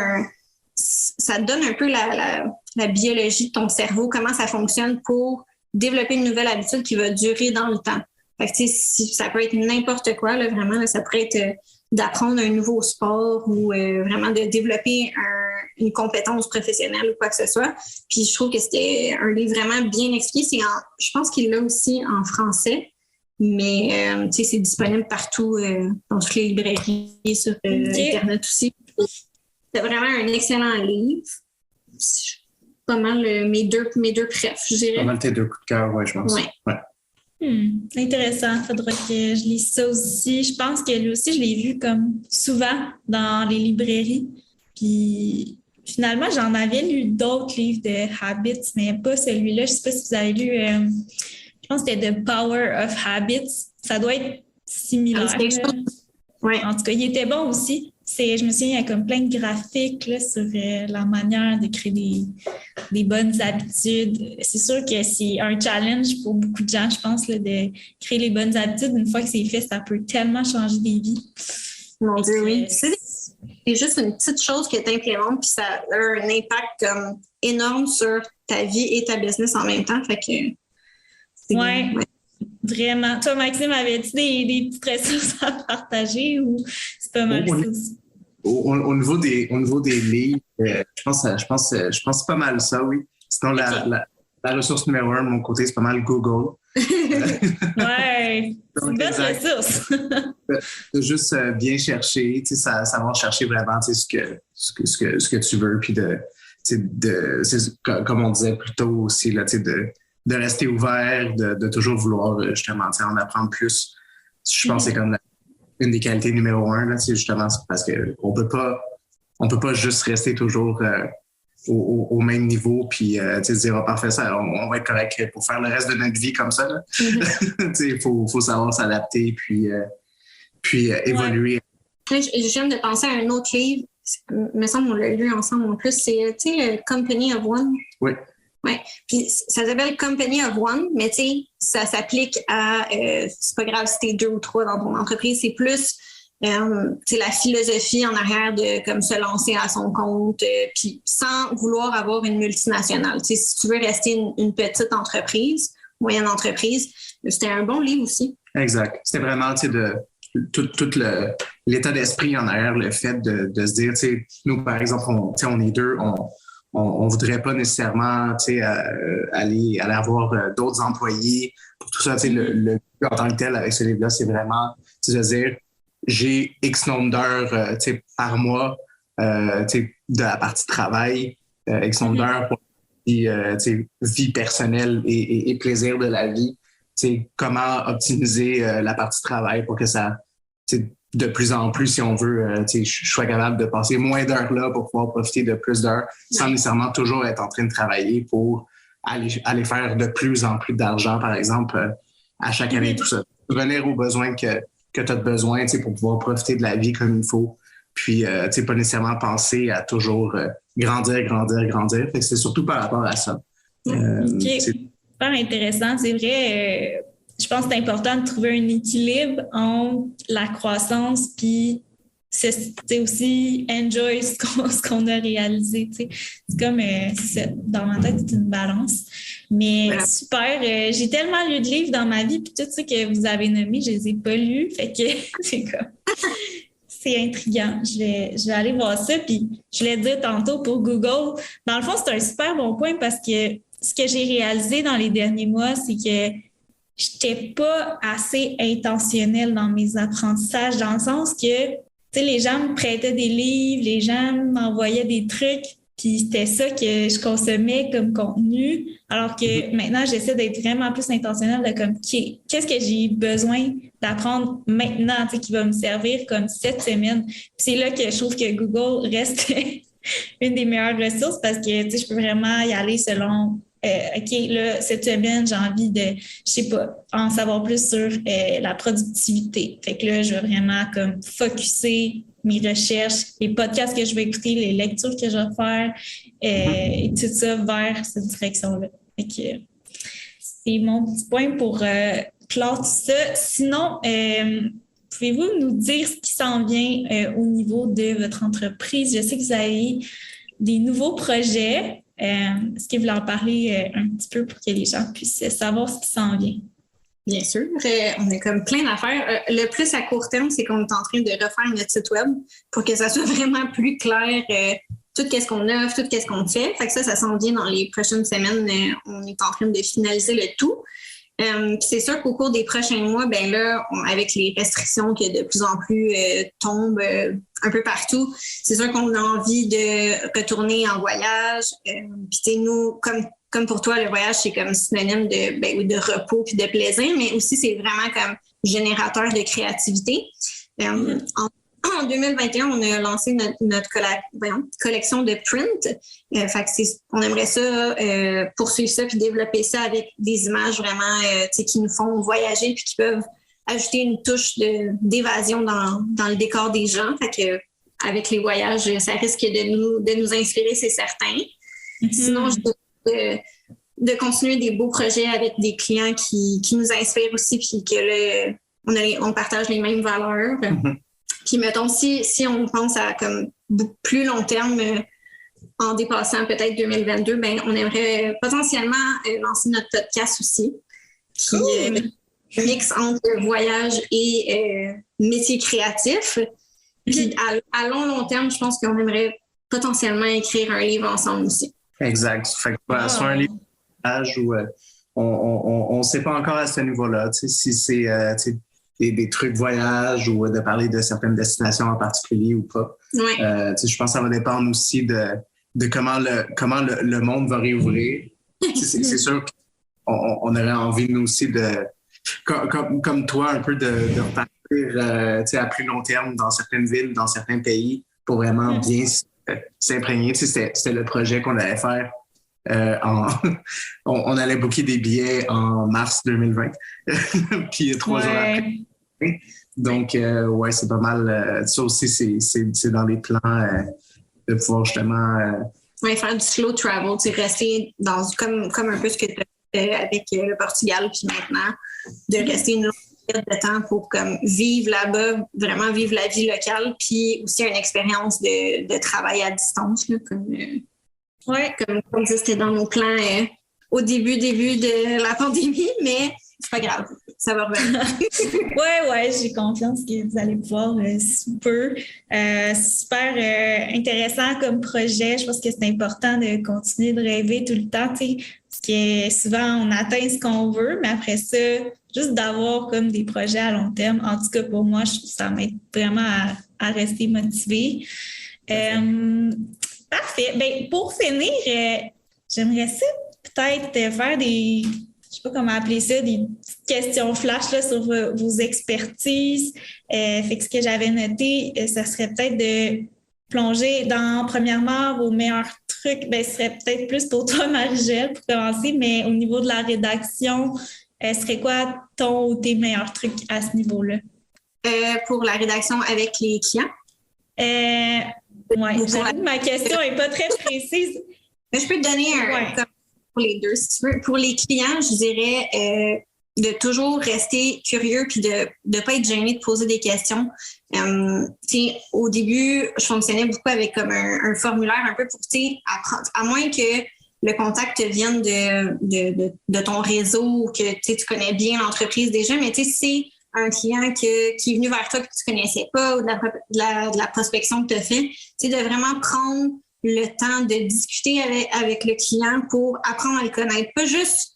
ça te donne un peu la biologie de ton cerveau, comment ça fonctionne pour développer une nouvelle habitude qui va durer dans le temps. Fait que, tu sais, ça peut être n'importe quoi, là, vraiment, là, ça pourrait être d'apprendre un nouveau sport ou vraiment de développer une compétence professionnelle ou quoi que ce soit. Puis je trouve que c'était un livre vraiment bien expliqué. Je pense qu'il l'a aussi en français, mais c'est disponible partout dans toutes les librairies, sur Internet aussi. C'est vraiment un excellent livre. C'est pas mal mes deux préfs, je dirais. Pas mal tes deux coups de cœur, je pense. Ouais. Intéressant. Faudra que je lise ça aussi. Je pense que lui aussi, je l'ai vu comme souvent dans les librairies. Puis finalement, j'en avais lu d'autres livres de Habits, mais pas celui-là. Je ne sais pas si vous avez lu, je pense que c'était The Power of Habits. Ça doit être similaire. Ouais. En tout cas, il était bon aussi. Je me souviens, il y a comme plein de graphiques là, sur la manière de créer des bonnes habitudes. C'est sûr que c'est un challenge pour beaucoup de gens, je pense, là, de créer les bonnes habitudes. Une fois que c'est fait, ça peut tellement changer des vies. Mon Dieu, oui. C'est juste une petite chose que tu implémentes, puis ça a un impact énorme sur ta vie et ta business en même temps. Fait que ouais. Vraiment. Toi, Maxime, avais-tu des petites ressources à partager ou c'est pas mal ça aussi? Au niveau des livres, je pense que c'est pas mal ça, oui. Sinon, la ressource numéro 1 de mon côté, c'est pas mal Google. Ouais, c'est une bonne ressource. De juste bien chercher, savoir chercher vraiment ce que tu veux, puis comme on disait plus tôt aussi, là, de rester ouvert, de toujours vouloir justement en apprendre plus. Je pense que c'est comme une des qualités numéro 1, là, c'est justement parce qu'on peut pas juste rester toujours au même niveau puis se dire parfait, ça, on va être correct pour faire le reste de notre vie comme ça. Il faut savoir s'adapter puis évoluer. Je viens de penser à un autre livre, il me semble qu'on l'a lu ensemble en plus, c'est Company of One. Oui. Oui, puis ça s'appelle Company of One, mais tu sais, ça s'applique à, c'est pas grave si t'es 2 ou 3 dans ton entreprise, c'est plus, la philosophie en arrière de comme se lancer à son compte, puis sans vouloir avoir une multinationale. Tu sais, si tu veux rester une petite entreprise, moyenne entreprise, c'était un bon livre aussi. Exact. C'était vraiment, tu sais, tout l'état d'esprit en arrière, le fait de se dire, tu sais, nous, par exemple, on est 2, on voudrait pas nécessairement aller avoir d'autres employés pour tout ça. Le but en tant que tel avec ce livre-là, c'est vraiment C'est-à-dire, j'ai X nombre d'heures par mois de la partie travail, X nombre d'heures pour vie personnelle et plaisir de la vie. Comment optimiser la partie travail pour que ça, de plus en plus, si on veut, je sois capable de passer moins d'heures là pour pouvoir profiter de plus d'heures sans nécessairement toujours être en train de travailler pour aller faire de plus en plus d'argent, par exemple, à chaque année, tout ça. Revenir aux besoins que tu as besoin pour pouvoir profiter de la vie comme il faut. Puis, pas nécessairement penser à toujours grandir. Fait que c'est surtout par rapport à ça. OK. Super intéressant. C'est vrai, je pense que c'est important de trouver un équilibre entre la croissance puis aussi enjoy ce qu'on a réalisé. T'sais. C'est comme, dans ma tête, c'est une balance. Mais voilà. Super, j'ai tellement lu de livres dans ma vie, puis tout ce que vous avez nommé, je les ai pas lus. Fait que c'est comme... C'est intriguant. Je vais aller voir ça. Puis je l'ai dit tantôt pour Google. Dans le fond, c'est un super bon point parce que ce que j'ai réalisé dans les derniers mois, c'est que je n'étais pas assez intentionnelle dans mes apprentissages, dans le sens que les gens me prêtaient des livres, les gens m'envoyaient des trucs, puis c'était ça que je consommais comme contenu. Alors que maintenant, j'essaie d'être vraiment plus intentionnelle de comme, qu'est-ce que j'ai besoin d'apprendre maintenant, qui va me servir comme cette semaine. Puis c'est là que je trouve que Google reste une des meilleures ressources parce que, je peux vraiment y aller selon, OK, là, cette semaine, j'ai envie de, je sais pas, en savoir plus sur la productivité. Fait que là, je vais vraiment comme focusser mes recherches, les podcasts que je vais écouter, les lectures que je vais faire et tout ça vers cette direction-là. Fait que c'est mon petit point pour clore tout ça. Sinon, pouvez-vous nous dire ce qui s'en vient au niveau de votre entreprise? Je sais que vous avez des nouveaux projets. Est-ce que vous voulez en parler un petit peu pour que les gens puissent savoir ce qui s'en vient? Bien sûr. On a comme plein d'affaires. Le plus à court terme, c'est qu'on est en train de refaire notre site web pour que ça soit vraiment plus clair, tout ce qu'on offre, tout ce qu'on fait. Fait que ça s'en vient dans les prochaines semaines. On est en train de finaliser le tout. C'est sûr qu'au cours des prochains mois, ben là, avec les restrictions qui de plus en plus tombent un peu partout, c'est sûr qu'on a envie de retourner en voyage. Puis nous, comme pour toi, le voyage, c'est comme synonyme de repos puis de plaisir, mais aussi c'est vraiment comme générateur de créativité. En 2021, on a lancé notre collection de print. Fait que on aimerait ça poursuivre ça puis développer ça avec des images vraiment qui nous font voyager puis qui peuvent ajouter une touche d'évasion dans le décor des gens. Fait que avec les voyages, ça risque de nous inspirer, c'est certain. Sinon, de continuer des beaux projets avec des clients qui nous inspirent aussi puis que on partage les mêmes valeurs. Puis, mettons, si on pense à comme plus long terme, en dépassant peut-être 2022, ben on aimerait potentiellement lancer notre podcast aussi, qui mixe entre voyage et métier créatif. Puis, à long terme, je pense qu'on aimerait potentiellement écrire un livre ensemble aussi. Exact. Fait que soit un livre où on ne sait pas encore à ce niveau-là, si c'est des trucs voyage ou de parler de certaines destinations en particulier ou pas. Ouais. Je pense que ça va dépendre aussi de comment le monde va réouvrir. C'est sûr qu'on aurait envie, nous aussi, comme toi, un peu de repartir à plus long terme dans certaines villes, dans certains pays, pour vraiment bien s'imprégner. C'était le projet qu'on allait faire. On allait booker des billets en mars 2020, puis 3 jours après. Donc, c'est pas mal. Ça aussi, c'est dans les plans de pouvoir justement... faire du slow travel, rester comme un peu ce que tu as fait avec le Portugal, puis maintenant, de rester une longue période de temps pour comme vivre là-bas, vraiment vivre la vie locale, puis aussi une expérience de travail à distance, là, comme ça, c'était dans nos plans au début de la pandémie, mais c'est pas grave, ça va revenir. Ouais, j'ai confiance que vous allez pouvoir super intéressant comme projet. Je pense que c'est important de continuer de rêver tout le temps. que souvent on atteint ce qu'on veut, mais après ça, juste d'avoir comme des projets à long terme, en tout cas pour moi, je trouve que ça m'aide vraiment à rester motivée. Parfait. Ben, pour finir, j'aimerais ça peut-être faire des, je sais pas comment appeler ça, des petites questions flash là, sur vos expertises. Fait que ce que j'avais noté, ça serait peut-être de plonger dans, premièrement, vos meilleurs trucs. Ben, ce serait peut-être plus pour toi, Marie-Gèle, pour commencer, mais au niveau de la rédaction, serait quoi ton ou tes meilleurs trucs à ce niveau-là? Pour la rédaction avec les clients? Oui, j'avoue que ma question n'est pas très précise. Mais je peux te donner un pour les deux, si tu veux. Pour les clients, je dirais de toujours rester curieux puis de ne pas être gêné de poser des questions. Au début, je fonctionnais beaucoup avec comme un formulaire un peu pour apprendre, à moins que le contact vienne de ton réseau ou que tu connais bien l'entreprise déjà, mais si c'est un client qui est venu vers toi que tu connaissais pas ou de la prospection que tu as fait, de vraiment prendre le temps de discuter avec le client pour apprendre à le connaître. Pas juste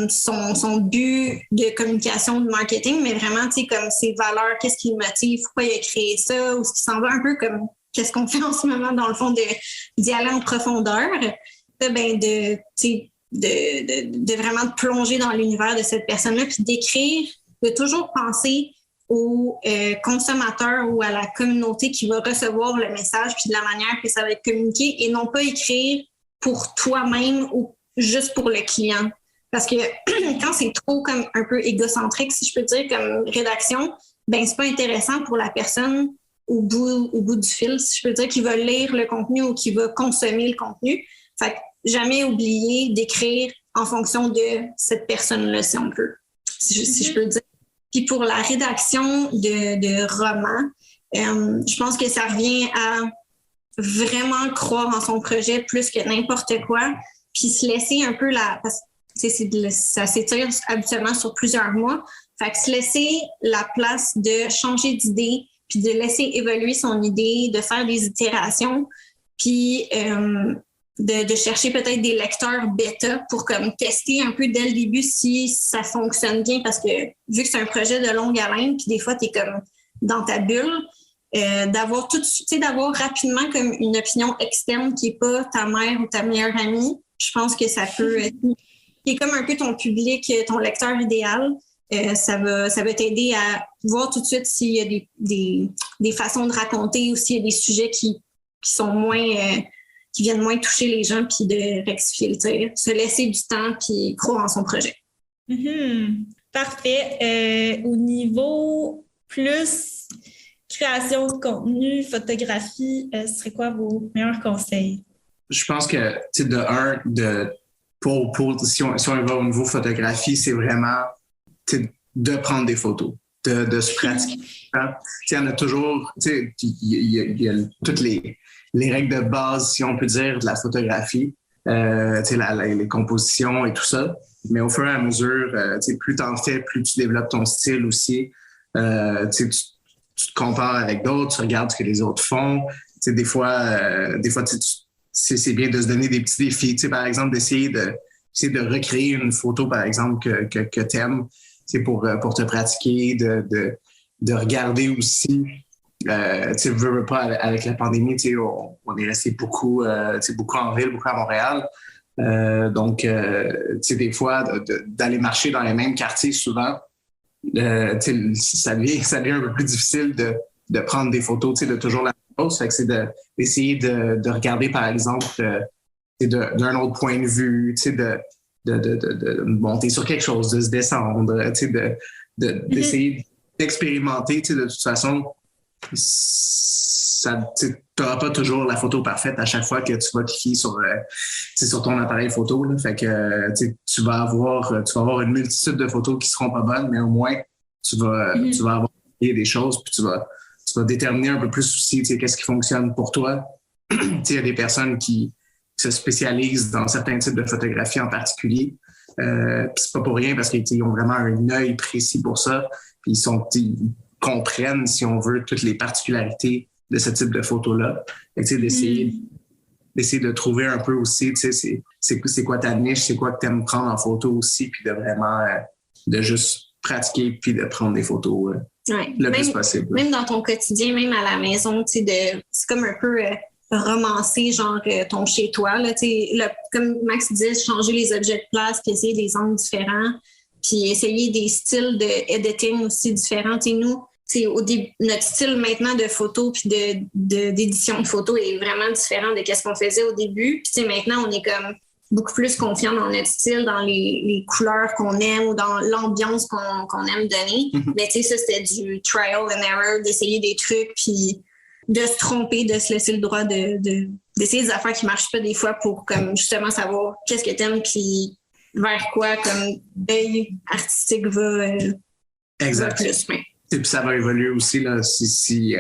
son but de communication, de marketing, mais vraiment, comme ses valeurs, qu'est-ce qui le motive, pourquoi il a créé ça, ou ce qui s'en va un peu comme qu'est-ce qu'on fait en ce moment, dans le fond, d'y aller en profondeur, de vraiment te plonger dans l'univers de cette personne-là, puis d'écrire, de toujours penser au consommateur ou à la communauté qui va recevoir le message, puis de la manière que ça va être communiqué, et non pas écrire pour toi-même ou juste pour le client. Parce que quand c'est trop comme un peu égocentrique, si je peux dire, comme rédaction, c'est pas intéressant pour la personne au bout du fil, si je peux dire, qui va lire le contenu ou qui va consommer le contenu. Fait que jamais oublier d'écrire en fonction de cette personne-là, si on peut, si je peux dire. Puis pour la rédaction de romans, je pense que ça revient à vraiment croire en son projet plus que n'importe quoi, puis se laisser un peu parce que ça s'étire habituellement sur plusieurs mois. Fait que se laisser la place de changer d'idée, puis de laisser évoluer son idée, de faire des itérations, puis de chercher peut-être des lecteurs bêta pour comme tester un peu dès le début si ça fonctionne bien, parce que vu que c'est un projet de longue haleine, puis des fois, tu es comme dans ta bulle, d'avoir rapidement comme une opinion externe qui n'est pas ta mère ou ta meilleure amie, je pense que ça peut être, qui est comme un peu ton public, ton lecteur idéal. Ça va t'aider à voir tout de suite s'il y a des façons de raconter ou s'il y a des sujets qui sont moins... qui viennent moins toucher les gens, puis de rectifier le tir. Se laisser du temps, puis croire en son projet. Mm-hmm. Parfait. Au niveau plus création de contenu, photographie, ce serait quoi vos meilleurs conseils? Je pense que, si on va au niveau photographie, c'est vraiment de prendre des photos, de se pratiquer. Il y en a toujours, il y a toutes les règles de base, si on peut dire, de la photographie, les compositions et tout ça. Mais au fur et à mesure, plus tu en fais, plus tu développes ton style aussi. Tu te compares avec d'autres, tu regardes ce que les autres font. Des fois c'est bien de se donner des petits défis. Par exemple, d'essayer de recréer une photo, par exemple, que tu aimes, pour te pratiquer, de regarder aussi. Tu veux pas, avec la pandémie, on est resté beaucoup en ville, beaucoup à Montréal. Donc, des fois, d'aller marcher dans les mêmes quartiers souvent, ça devient un peu plus difficile de prendre des photos, de toujours la même chose. Fait que c'est d'essayer de regarder, par exemple, d'un autre point de vue, de monter sur quelque chose, de se descendre, d'essayer d'expérimenter. De toute façon, tu n'auras pas toujours la photo parfaite à chaque fois que tu vas cliquer sur ton appareil photo. Là. Fait que tu vas avoir une multitude de photos qui seront pas bonnes, mais au moins tu vas avoir des choses, puis tu vas déterminer un peu plus aussi qu'est-ce qui fonctionne pour toi. Il y a des personnes qui se spécialisent dans certains types de photographie en particulier. Puis c'est pas pour rien, parce qu'ils ont vraiment un œil précis pour ça. Puis ils comprennent, si on veut, toutes les particularités de ce type de photo-là. D'essayer d'essayer de trouver un peu aussi, tu sais, c'est quoi ta niche, c'est quoi que tu aimes prendre en photo aussi, puis de vraiment de juste pratiquer puis de prendre des photos le plus possible. Même dans ton quotidien, même à la maison, tu sais, c'est comme un peu romancer genre ton chez-toi, là, tu sais, comme Max disait, changer les objets de place, puis essayer des angles différents, puis essayer des styles de editing aussi différents. Tu sais, nous, au début, notre style maintenant de photo puis d'édition de photo est vraiment différent de ce qu'on faisait au début. Puis maintenant, on est comme beaucoup plus confiant dans notre style, dans les couleurs qu'on aime ou dans l'ambiance qu'on aime donner. Mm-hmm. Mais tu sais, ça, c'était du trial and error, d'essayer des trucs, puis de se tromper, de se laisser le droit d'essayer des affaires qui marchent pas des fois pour comme justement savoir qu'est-ce que t'aimes, puis vers quoi comme l'œil artistique va plus. Mais... Et puis ça va évoluer aussi là, si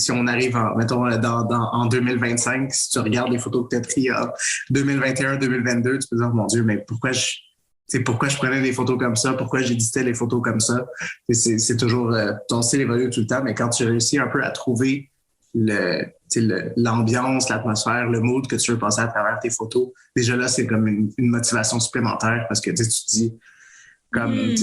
on arrive en 2025, si tu regardes les photos que tu as prises en 2021, 2022, tu peux dire, mon Dieu, mais pourquoi je prenais des photos comme ça? Pourquoi j'éditais les photos comme ça? C'est toujours, ton style évolue tout le temps, mais quand tu réussis un peu à trouver l'ambiance, l'atmosphère, le mood que tu veux passer à travers tes photos, déjà là, c'est comme une motivation supplémentaire parce que tu te dis, comme...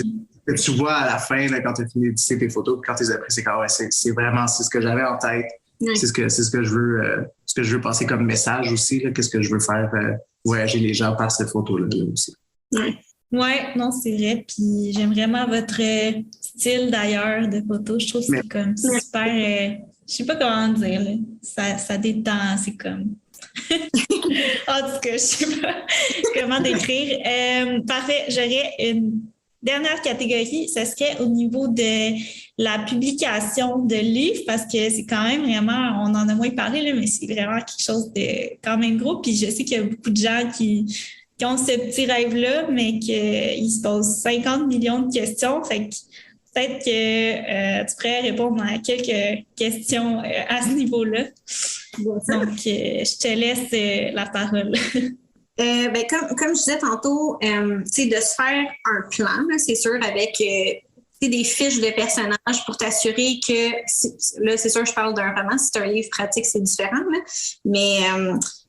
Tu vois à la fin, là, quand tu as fini d'éditer tes photos, quand tu les as prises, c'est quand c'est vraiment ce que j'avais en tête. Oui. C'est ce que je veux passer comme message aussi. Qu'est-ce que je veux faire voyager les gens par cette photo-là aussi. Oui, non, c'est vrai. Puis j'aime vraiment votre style d'ailleurs de photo. Je trouve que c'est comme super. Je sais pas comment dire. Là. Ça détend. C'est comme. En tout cas, je sais pas comment décrire. Parfait. J'aurais une dernière catégorie, ce serait au niveau de la publication de livres, parce que c'est quand même vraiment, on en a moins parlé, là, mais c'est vraiment quelque chose de quand même gros. Puis je sais qu'il y a beaucoup de gens qui ont ce petit rêve-là, mais qu'ils se posent 50 millions de questions. Fait que peut-être que tu pourrais répondre à quelques questions à ce niveau-là. Donc, je te laisse la parole. Comme je disais tantôt, de se faire un plan, là, c'est sûr, avec des fiches de personnages pour t'assurer que, là, c'est sûr, je parle d'un roman, si c'est un livre pratique, c'est différent, là, mais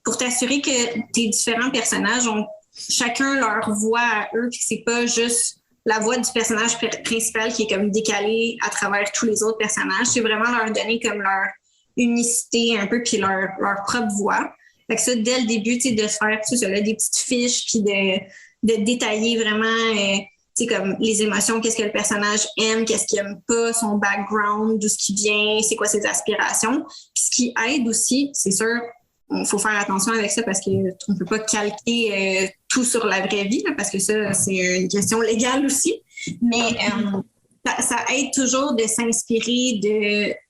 pour t'assurer que tes différents personnages ont chacun leur voix à eux, puis que c'est pas juste la voix du personnage principal qui est comme décalée à travers tous les autres personnages, c'est vraiment leur donner comme leur unicité un peu, puis leur propre voix. Fait que ça, dès le début, de se faire des petites fiches, puis de détailler vraiment comme les émotions, qu'est-ce que le personnage aime, qu'est-ce qu'il aime pas, son background, d'où ce qui vient, c'est quoi ses aspirations. Puis ce qui aide aussi, c'est sûr, il faut faire attention avec ça parce qu'on ne peut pas calquer tout sur la vraie vie, là, parce que ça, c'est une question légale aussi. Mais ça aide toujours de s'inspirer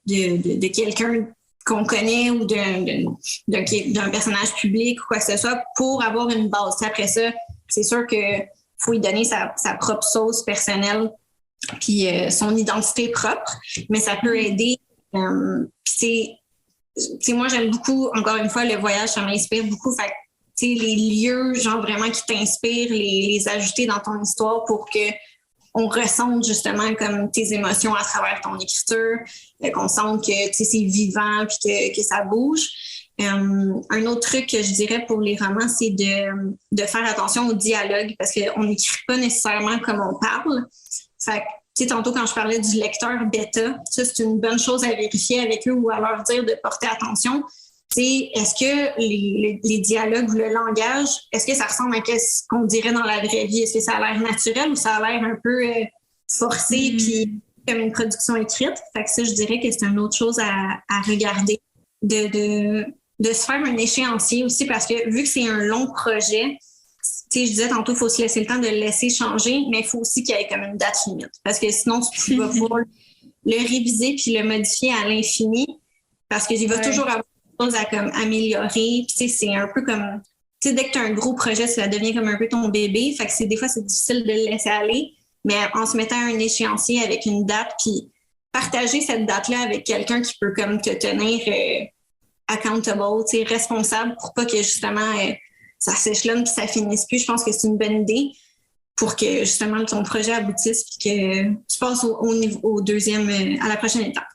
de quelqu'un qu'on connaît ou d'un personnage public ou quoi que ce soit pour avoir une base. Après ça, c'est sûr qu'il faut lui donner sa propre sauce personnelle puis son identité propre, mais ça peut aider. Moi, j'aime beaucoup, encore une fois, le voyage, ça m'inspire beaucoup. Fait les lieux, genre vraiment qui t'inspirent, les ajouter dans ton histoire pour que on ressente justement comme tes émotions à travers ton écriture, qu'on sente que c'est vivant puis que ça bouge. Un autre truc que je dirais pour les romans, c'est de faire attention au dialogue parce qu'on n'écrit pas nécessairement comme on parle. Fait que, tantôt quand je parlais du lecteur bêta, ça c'est une bonne chose à vérifier avec eux ou à leur dire de porter attention. Est-ce que les dialogues ou le langage, est-ce que ça ressemble à ce qu'on dirait dans la vraie vie? Est-ce que ça a l'air naturel ou ça a l'air un peu forcé puis comme une production écrite? Fait que ça, je dirais que c'est une autre chose à regarder. De se faire un échéancier aussi parce que vu que c'est un long projet, je disais tantôt, il faut se laisser le temps de le laisser changer, mais il faut aussi qu'il y ait comme une date limite parce que sinon, tu vas pouvoir le réviser puis le modifier à l'infini parce qu'il va toujours avoir à comme améliorer. Puis c'est un peu comme dès que tu as un gros projet, ça devient comme un peu ton bébé. Fait que des fois, c'est difficile de le laisser aller. Mais en se mettant à un échéancier avec une date, puis partager cette date-là avec quelqu'un qui peut comme te tenir accountable, responsable pour pas que justement ça s'échelonne puis ça finisse plus. Je pense que c'est une bonne idée pour que justement ton projet aboutisse puis que tu passes au deuxième, à la prochaine étape.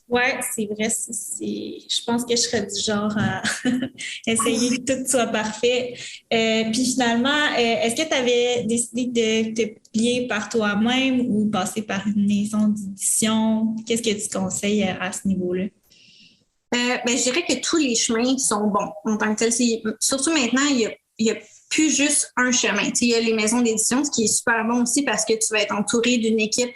Ouais, c'est vrai. Je pense que je serais du genre à essayer que tout soit parfait. Puis finalement, est-ce que tu avais décidé de te plier par toi-même ou passer par une maison d'édition? Qu'est-ce que tu conseilles à ce niveau-là? Je dirais que tous les chemins sont bons en tant que tel. Surtout maintenant, il y a plus juste un chemin. Tu sais, il y a les maisons d'édition, ce qui est super bon aussi parce que tu vas être entouré d'une équipe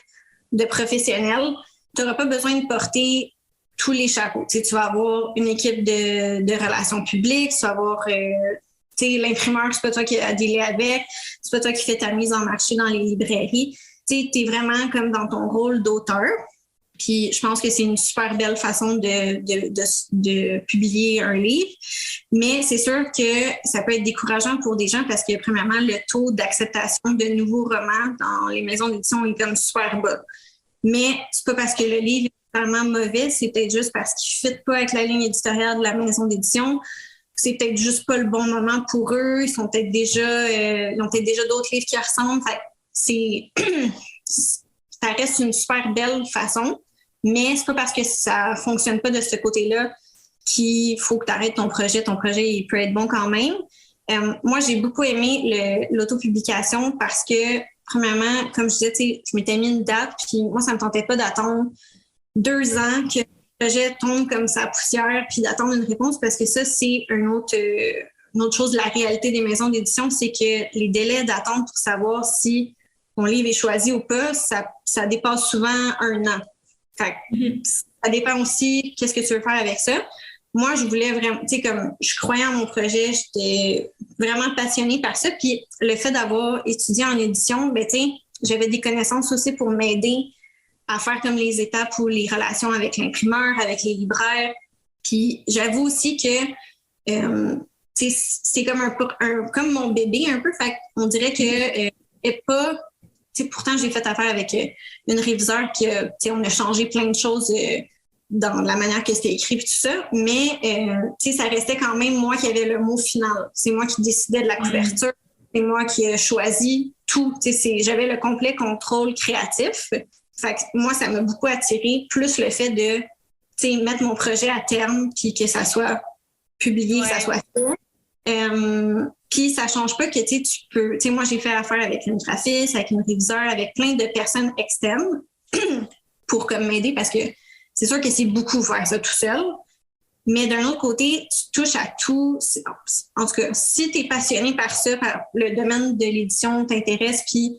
de professionnels. Tu n'auras pas besoin de porter tous les chapeaux. Tu sais, tu vas avoir une équipe de relations publiques, tu vas avoir l'imprimeur, c'est pas toi qui as à dealer avec, c'est pas toi qui fais ta mise en marché dans les librairies. Tu es vraiment comme dans ton rôle d'auteur. Puis je pense que c'est une super belle façon de publier un livre. Mais c'est sûr que ça peut être décourageant pour des gens parce que, premièrement, le taux d'acceptation de nouveaux romans dans les maisons d'édition est comme super bas. Mais c'est pas parce que le livre est vraiment mauvais, c'est peut-être juste parce qu'il ne fit pas avec la ligne éditoriale de la maison d'édition. C'est peut-être juste pas le bon moment pour eux. Ils ont peut-être déjà d'autres livres qui ressemblent. Ça reste une super belle façon. Mais c'est pas parce que ça fonctionne pas de ce côté-là qu'il faut que tu arrêtes ton projet. Ton projet, il peut être bon quand même. Moi, j'ai beaucoup aimé l'autopublication parce que, premièrement, comme je disais, je m'étais mis une date, puis moi, ça me tentait pas d'attendre 2 ans que le projet tombe comme sa poussière, puis d'attendre une réponse, parce que ça, c'est une autre chose de la réalité des maisons d'édition, c'est que les délais d'attente pour savoir si ton livre est choisi ou pas, ça dépasse souvent 1 an. Fait que ça dépend aussi qu'est-ce que tu veux faire avec ça. Moi, je voulais vraiment, comme je croyais en mon projet, j'étais vraiment passionnée par ça. Puis le fait d'avoir étudié en édition, j'avais des connaissances aussi pour m'aider à faire comme les étapes ou les relations avec l'imprimeur, avec les libraires. Puis j'avoue aussi que c'est comme mon bébé un peu. Fait qu'on dirait que est pas. Pourtant, j'ai fait affaire avec une réviseure qui on a changé plein de choses dans la manière que c'était écrit et tout ça, mais ça restait quand même moi qui avais le mot final. C'est moi qui décidais de la couverture, c'est moi qui ai choisi tout. J'avais le complet contrôle créatif. Fait que moi, ça m'a beaucoup attiré, plus le fait de mettre mon projet à terme puis que ça soit publié, que ça soit fait. Puis ça change pas que tu peux. Moi, j'ai fait affaire avec une graphiste, avec une réviseure, avec plein de personnes externes pour comme m'aider parce que c'est sûr que c'est beaucoup faire ça tout seul. Mais d'un autre côté, tu touches à tout. En tout cas, si tu es passionné par ça, par le domaine de l'édition t'intéresse, puis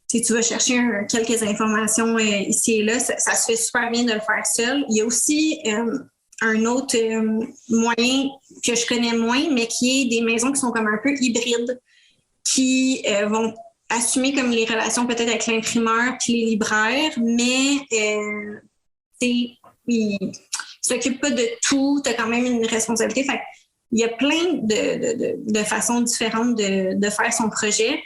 tu vas chercher quelques informations ici et là, ça se fait super bien de le faire seul. Il y a aussi un autre moyen que je connais moins, mais qui est des maisons qui sont comme un peu hybrides, qui vont assumer comme les relations peut-être avec l'imprimeur puis les libraires, mais ils ne s'occupent pas de tout, tu as quand même une responsabilité. Fait il y a plein de façons différentes de faire son projet,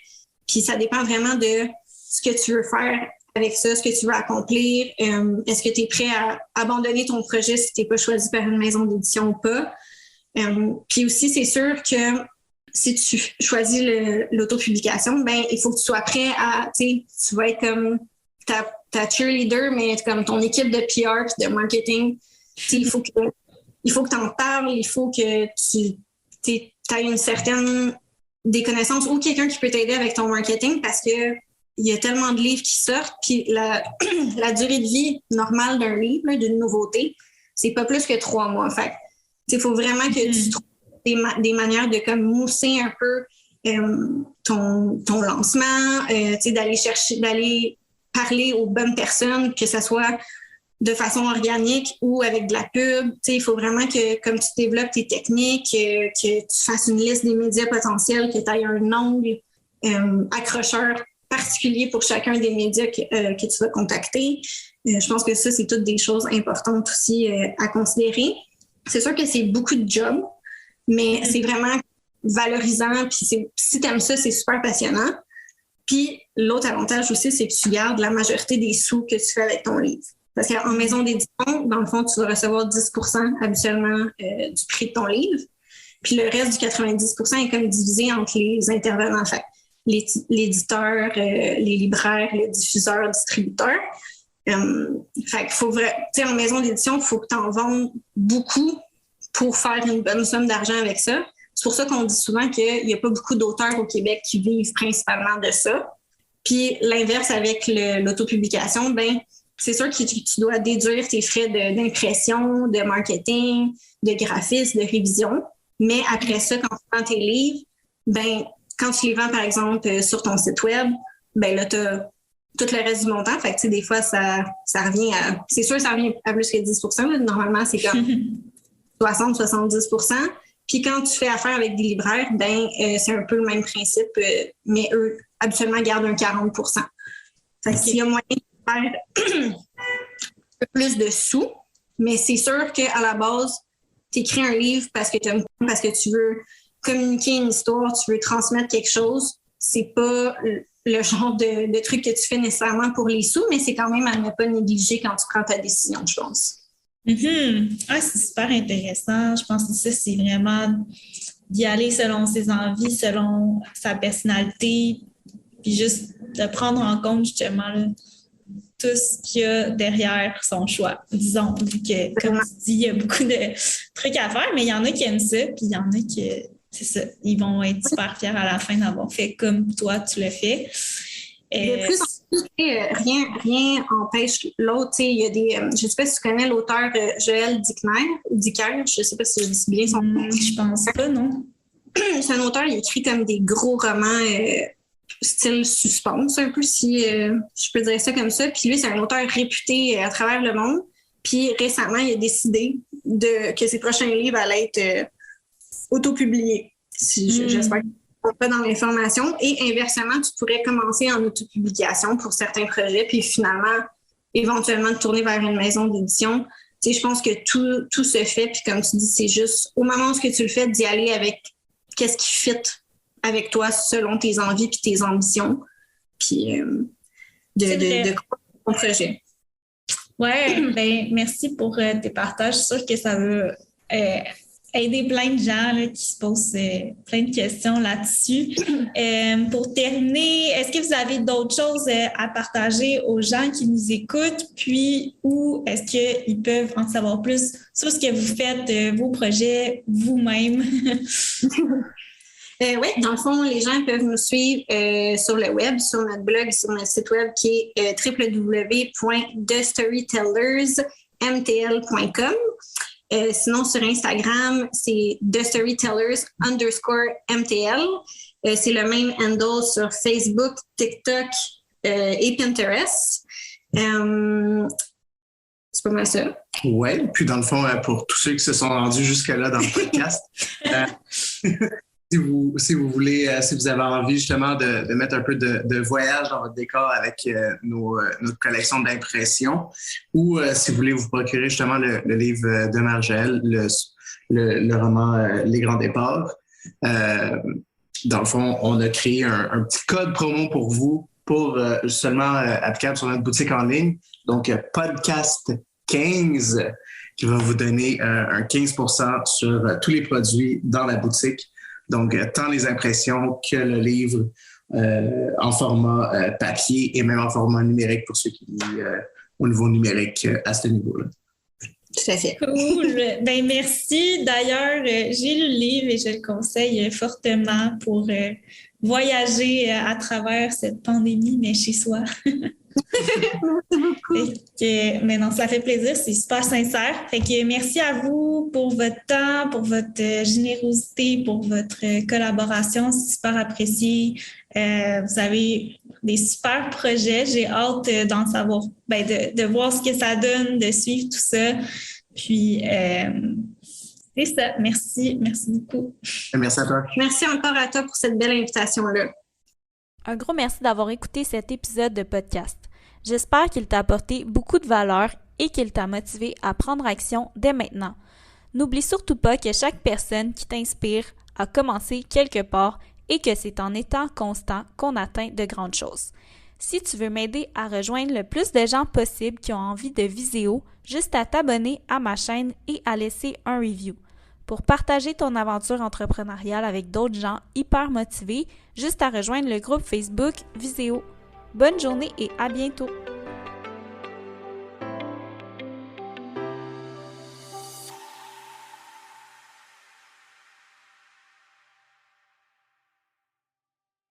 puis ça dépend vraiment de ce que tu veux faire avec ça, ce que tu veux accomplir. Est-ce que tu es prêt à abandonner ton projet si tu n'es pas choisi par une maison d'édition ou pas? Puis aussi, c'est sûr que si tu choisis l'autopublication, il faut que tu sois prêt à, tu vas être comme ta cheerleader, mais comme ton équipe de PR et de marketing. Il faut que tu en parles, il faut que tu aies une certaine des connaissances ou quelqu'un qui peut t'aider avec ton marketing parce que il y a tellement de livres qui sortent, puis la durée de vie normale d'un livre, d'une nouveauté, c'est pas plus que 3 mois. Fait il faut vraiment que tu trouves des manières de comme mousser un peu ton lancement, d'aller parler aux bonnes personnes, que ce soit de façon organique ou avec de la pub. Il faut vraiment que, comme tu développes tes techniques, que tu fasses une liste des médias potentiels, que tu aies un ongle accrocheur particulier pour chacun des médias que tu vas contacter. Je pense que ça, c'est toutes des choses importantes aussi à considérer. C'est sûr que c'est beaucoup de job, mais c'est vraiment valorisant. Puis si tu aimes ça, c'est super passionnant. Puis l'autre avantage aussi, c'est que tu gardes la majorité des sous que tu fais avec ton livre. Parce qu'en maison d'édition, dans le fond, tu vas recevoir 10% habituellement du prix de ton livre. Puis le reste du 90% est comme divisé entre les intervenants. Fait l'éditeur, les libraires, les diffuseurs, distributeurs. Fait qu'il faut tu sais, en maison d'édition, il faut que tu en vendes beaucoup pour faire une bonne somme d'argent avec ça. C'est pour ça qu'on dit souvent qu'il n'y a pas beaucoup d'auteurs au Québec qui vivent principalement de ça. Puis l'inverse avec l'autopublication, ben c'est sûr que tu dois déduire tes frais d'impression, de marketing, de graphisme, de révision. Mais après ça, quand tu vends tes livres, ben quand tu les vends, par exemple, sur ton site web, ben là, tu as tout le reste du montant. Fait que, tu sais, des fois, ça revient à... C'est sûr, ça revient à plus que 10 là. Normalement, c'est comme 60-70 Puis quand tu fais affaire avec des libraires, ben c'est un peu le même principe, mais eux, habituellement, gardent un 40 Fait que s'il y a moyen de faire un peu plus de sous, mais c'est sûr qu'à la base, tu écris un livre parce que tu veux communiquer une histoire, tu veux transmettre quelque chose. C'est pas le genre de truc que tu fais nécessairement pour les sous, mais c'est quand même à ne pas négliger quand tu prends ta décision, je pense. Ah, c'est super intéressant. Je pense que ça, c'est vraiment d'y aller selon ses envies, selon sa personnalité, puis juste de prendre en compte justement là, tout ce qu'il y a derrière son choix. Disons, vu que, comme tu dis, il y a beaucoup de trucs à faire, mais il y en a qui aiment ça, puis il y en a qui, c'est ça, ils vont être super fiers à la fin d'avoir fait comme toi, tu le fais. De plus en plus, rien empêche l'autre. Il y a des, je ne sais pas si tu connais l'auteur Joël Dicker, je ne sais pas si je dis bien son nom. Je pense pas, non. C'est un auteur, il écrit comme des gros romans style suspense, un peu, si je peux dire ça comme ça. Puis lui, c'est un auteur réputé à travers le monde. Puis récemment, il a décidé que ses prochains livres allaient être autopubliés. J'espère que pas dans l'information. Et inversement, tu pourrais commencer en autopublication pour certains projets, puis finalement, éventuellement, te tourner vers une maison d'édition. Tu sais, je pense que tout se fait, puis comme tu dis, c'est juste au moment où tu le fais, d'y aller avec qu'est-ce qui fit avec toi selon tes envies puis tes ambitions, puis de croire ton projet. Oui, ben merci pour tes partages. Je suis sûre que ça va aider plein de gens là, qui se posent plein de questions là-dessus. Pour terminer, est-ce que vous avez d'autres choses à partager aux gens qui nous écoutent? Puis, ou est-ce qu'ils peuvent en savoir plus sur ce que vous faites, vos projets, vous-même? Oui, dans le fond, les gens peuvent nous suivre sur le web, sur notre blog, sur notre site web qui est www.thestorytellersmtl.com. Sinon, sur Instagram, c'est thestorytellers_mtl. C'est le même handle sur Facebook, TikTok et Pinterest. C'est pas mal ça. Oui, puis dans le fond, pour tous ceux qui se sont rendus jusque-là dans le podcast, si vous voulez, si vous avez envie justement de mettre un peu de voyage dans votre décor avec notre collection d'impressions, ou si vous voulez vous procurer justement le livre de Margelle, le roman Les Grands Départs, dans le fond, on a créé un petit code promo pour vous, pour seulement applicable sur notre boutique en ligne. Donc, podcast 15 qui va vous donner un 15% sur tous les produits dans la boutique. Donc, tant les impressions que le livre en format papier et même en format numérique pour ceux qui lisent au niveau numérique à ce niveau-là. Tout à fait. Cool. Ben merci. D'ailleurs, j'ai lu le livre et je le conseille fortement pour voyager à travers cette pandémie, mais chez soi. Mais non, ça fait plaisir, c'est super sincère. Fait que merci à vous pour votre temps, pour votre générosité, pour votre collaboration, c'est super apprécié. Vous avez des super projets, j'ai hâte d'en savoir, de voir ce que ça donne, de suivre tout ça. Puis c'est ça, merci beaucoup. Merci à toi. Merci encore à toi pour cette belle invitation-là. Un gros merci d'avoir écouté cet épisode de podcast. J'espère qu'il t'a apporté beaucoup de valeur et qu'il t'a motivé à prendre action dès maintenant. N'oublie surtout pas que chaque personne qui t'inspire a commencé quelque part et que c'est en étant constant qu'on atteint de grandes choses. Si tu veux m'aider à rejoindre le plus de gens possible qui ont envie de Viséo, juste à t'abonner à ma chaîne et à laisser un review. Pour partager ton aventure entrepreneuriale avec d'autres gens hyper motivés, juste à rejoindre le groupe Facebook Viséo. Bonne journée et à bientôt!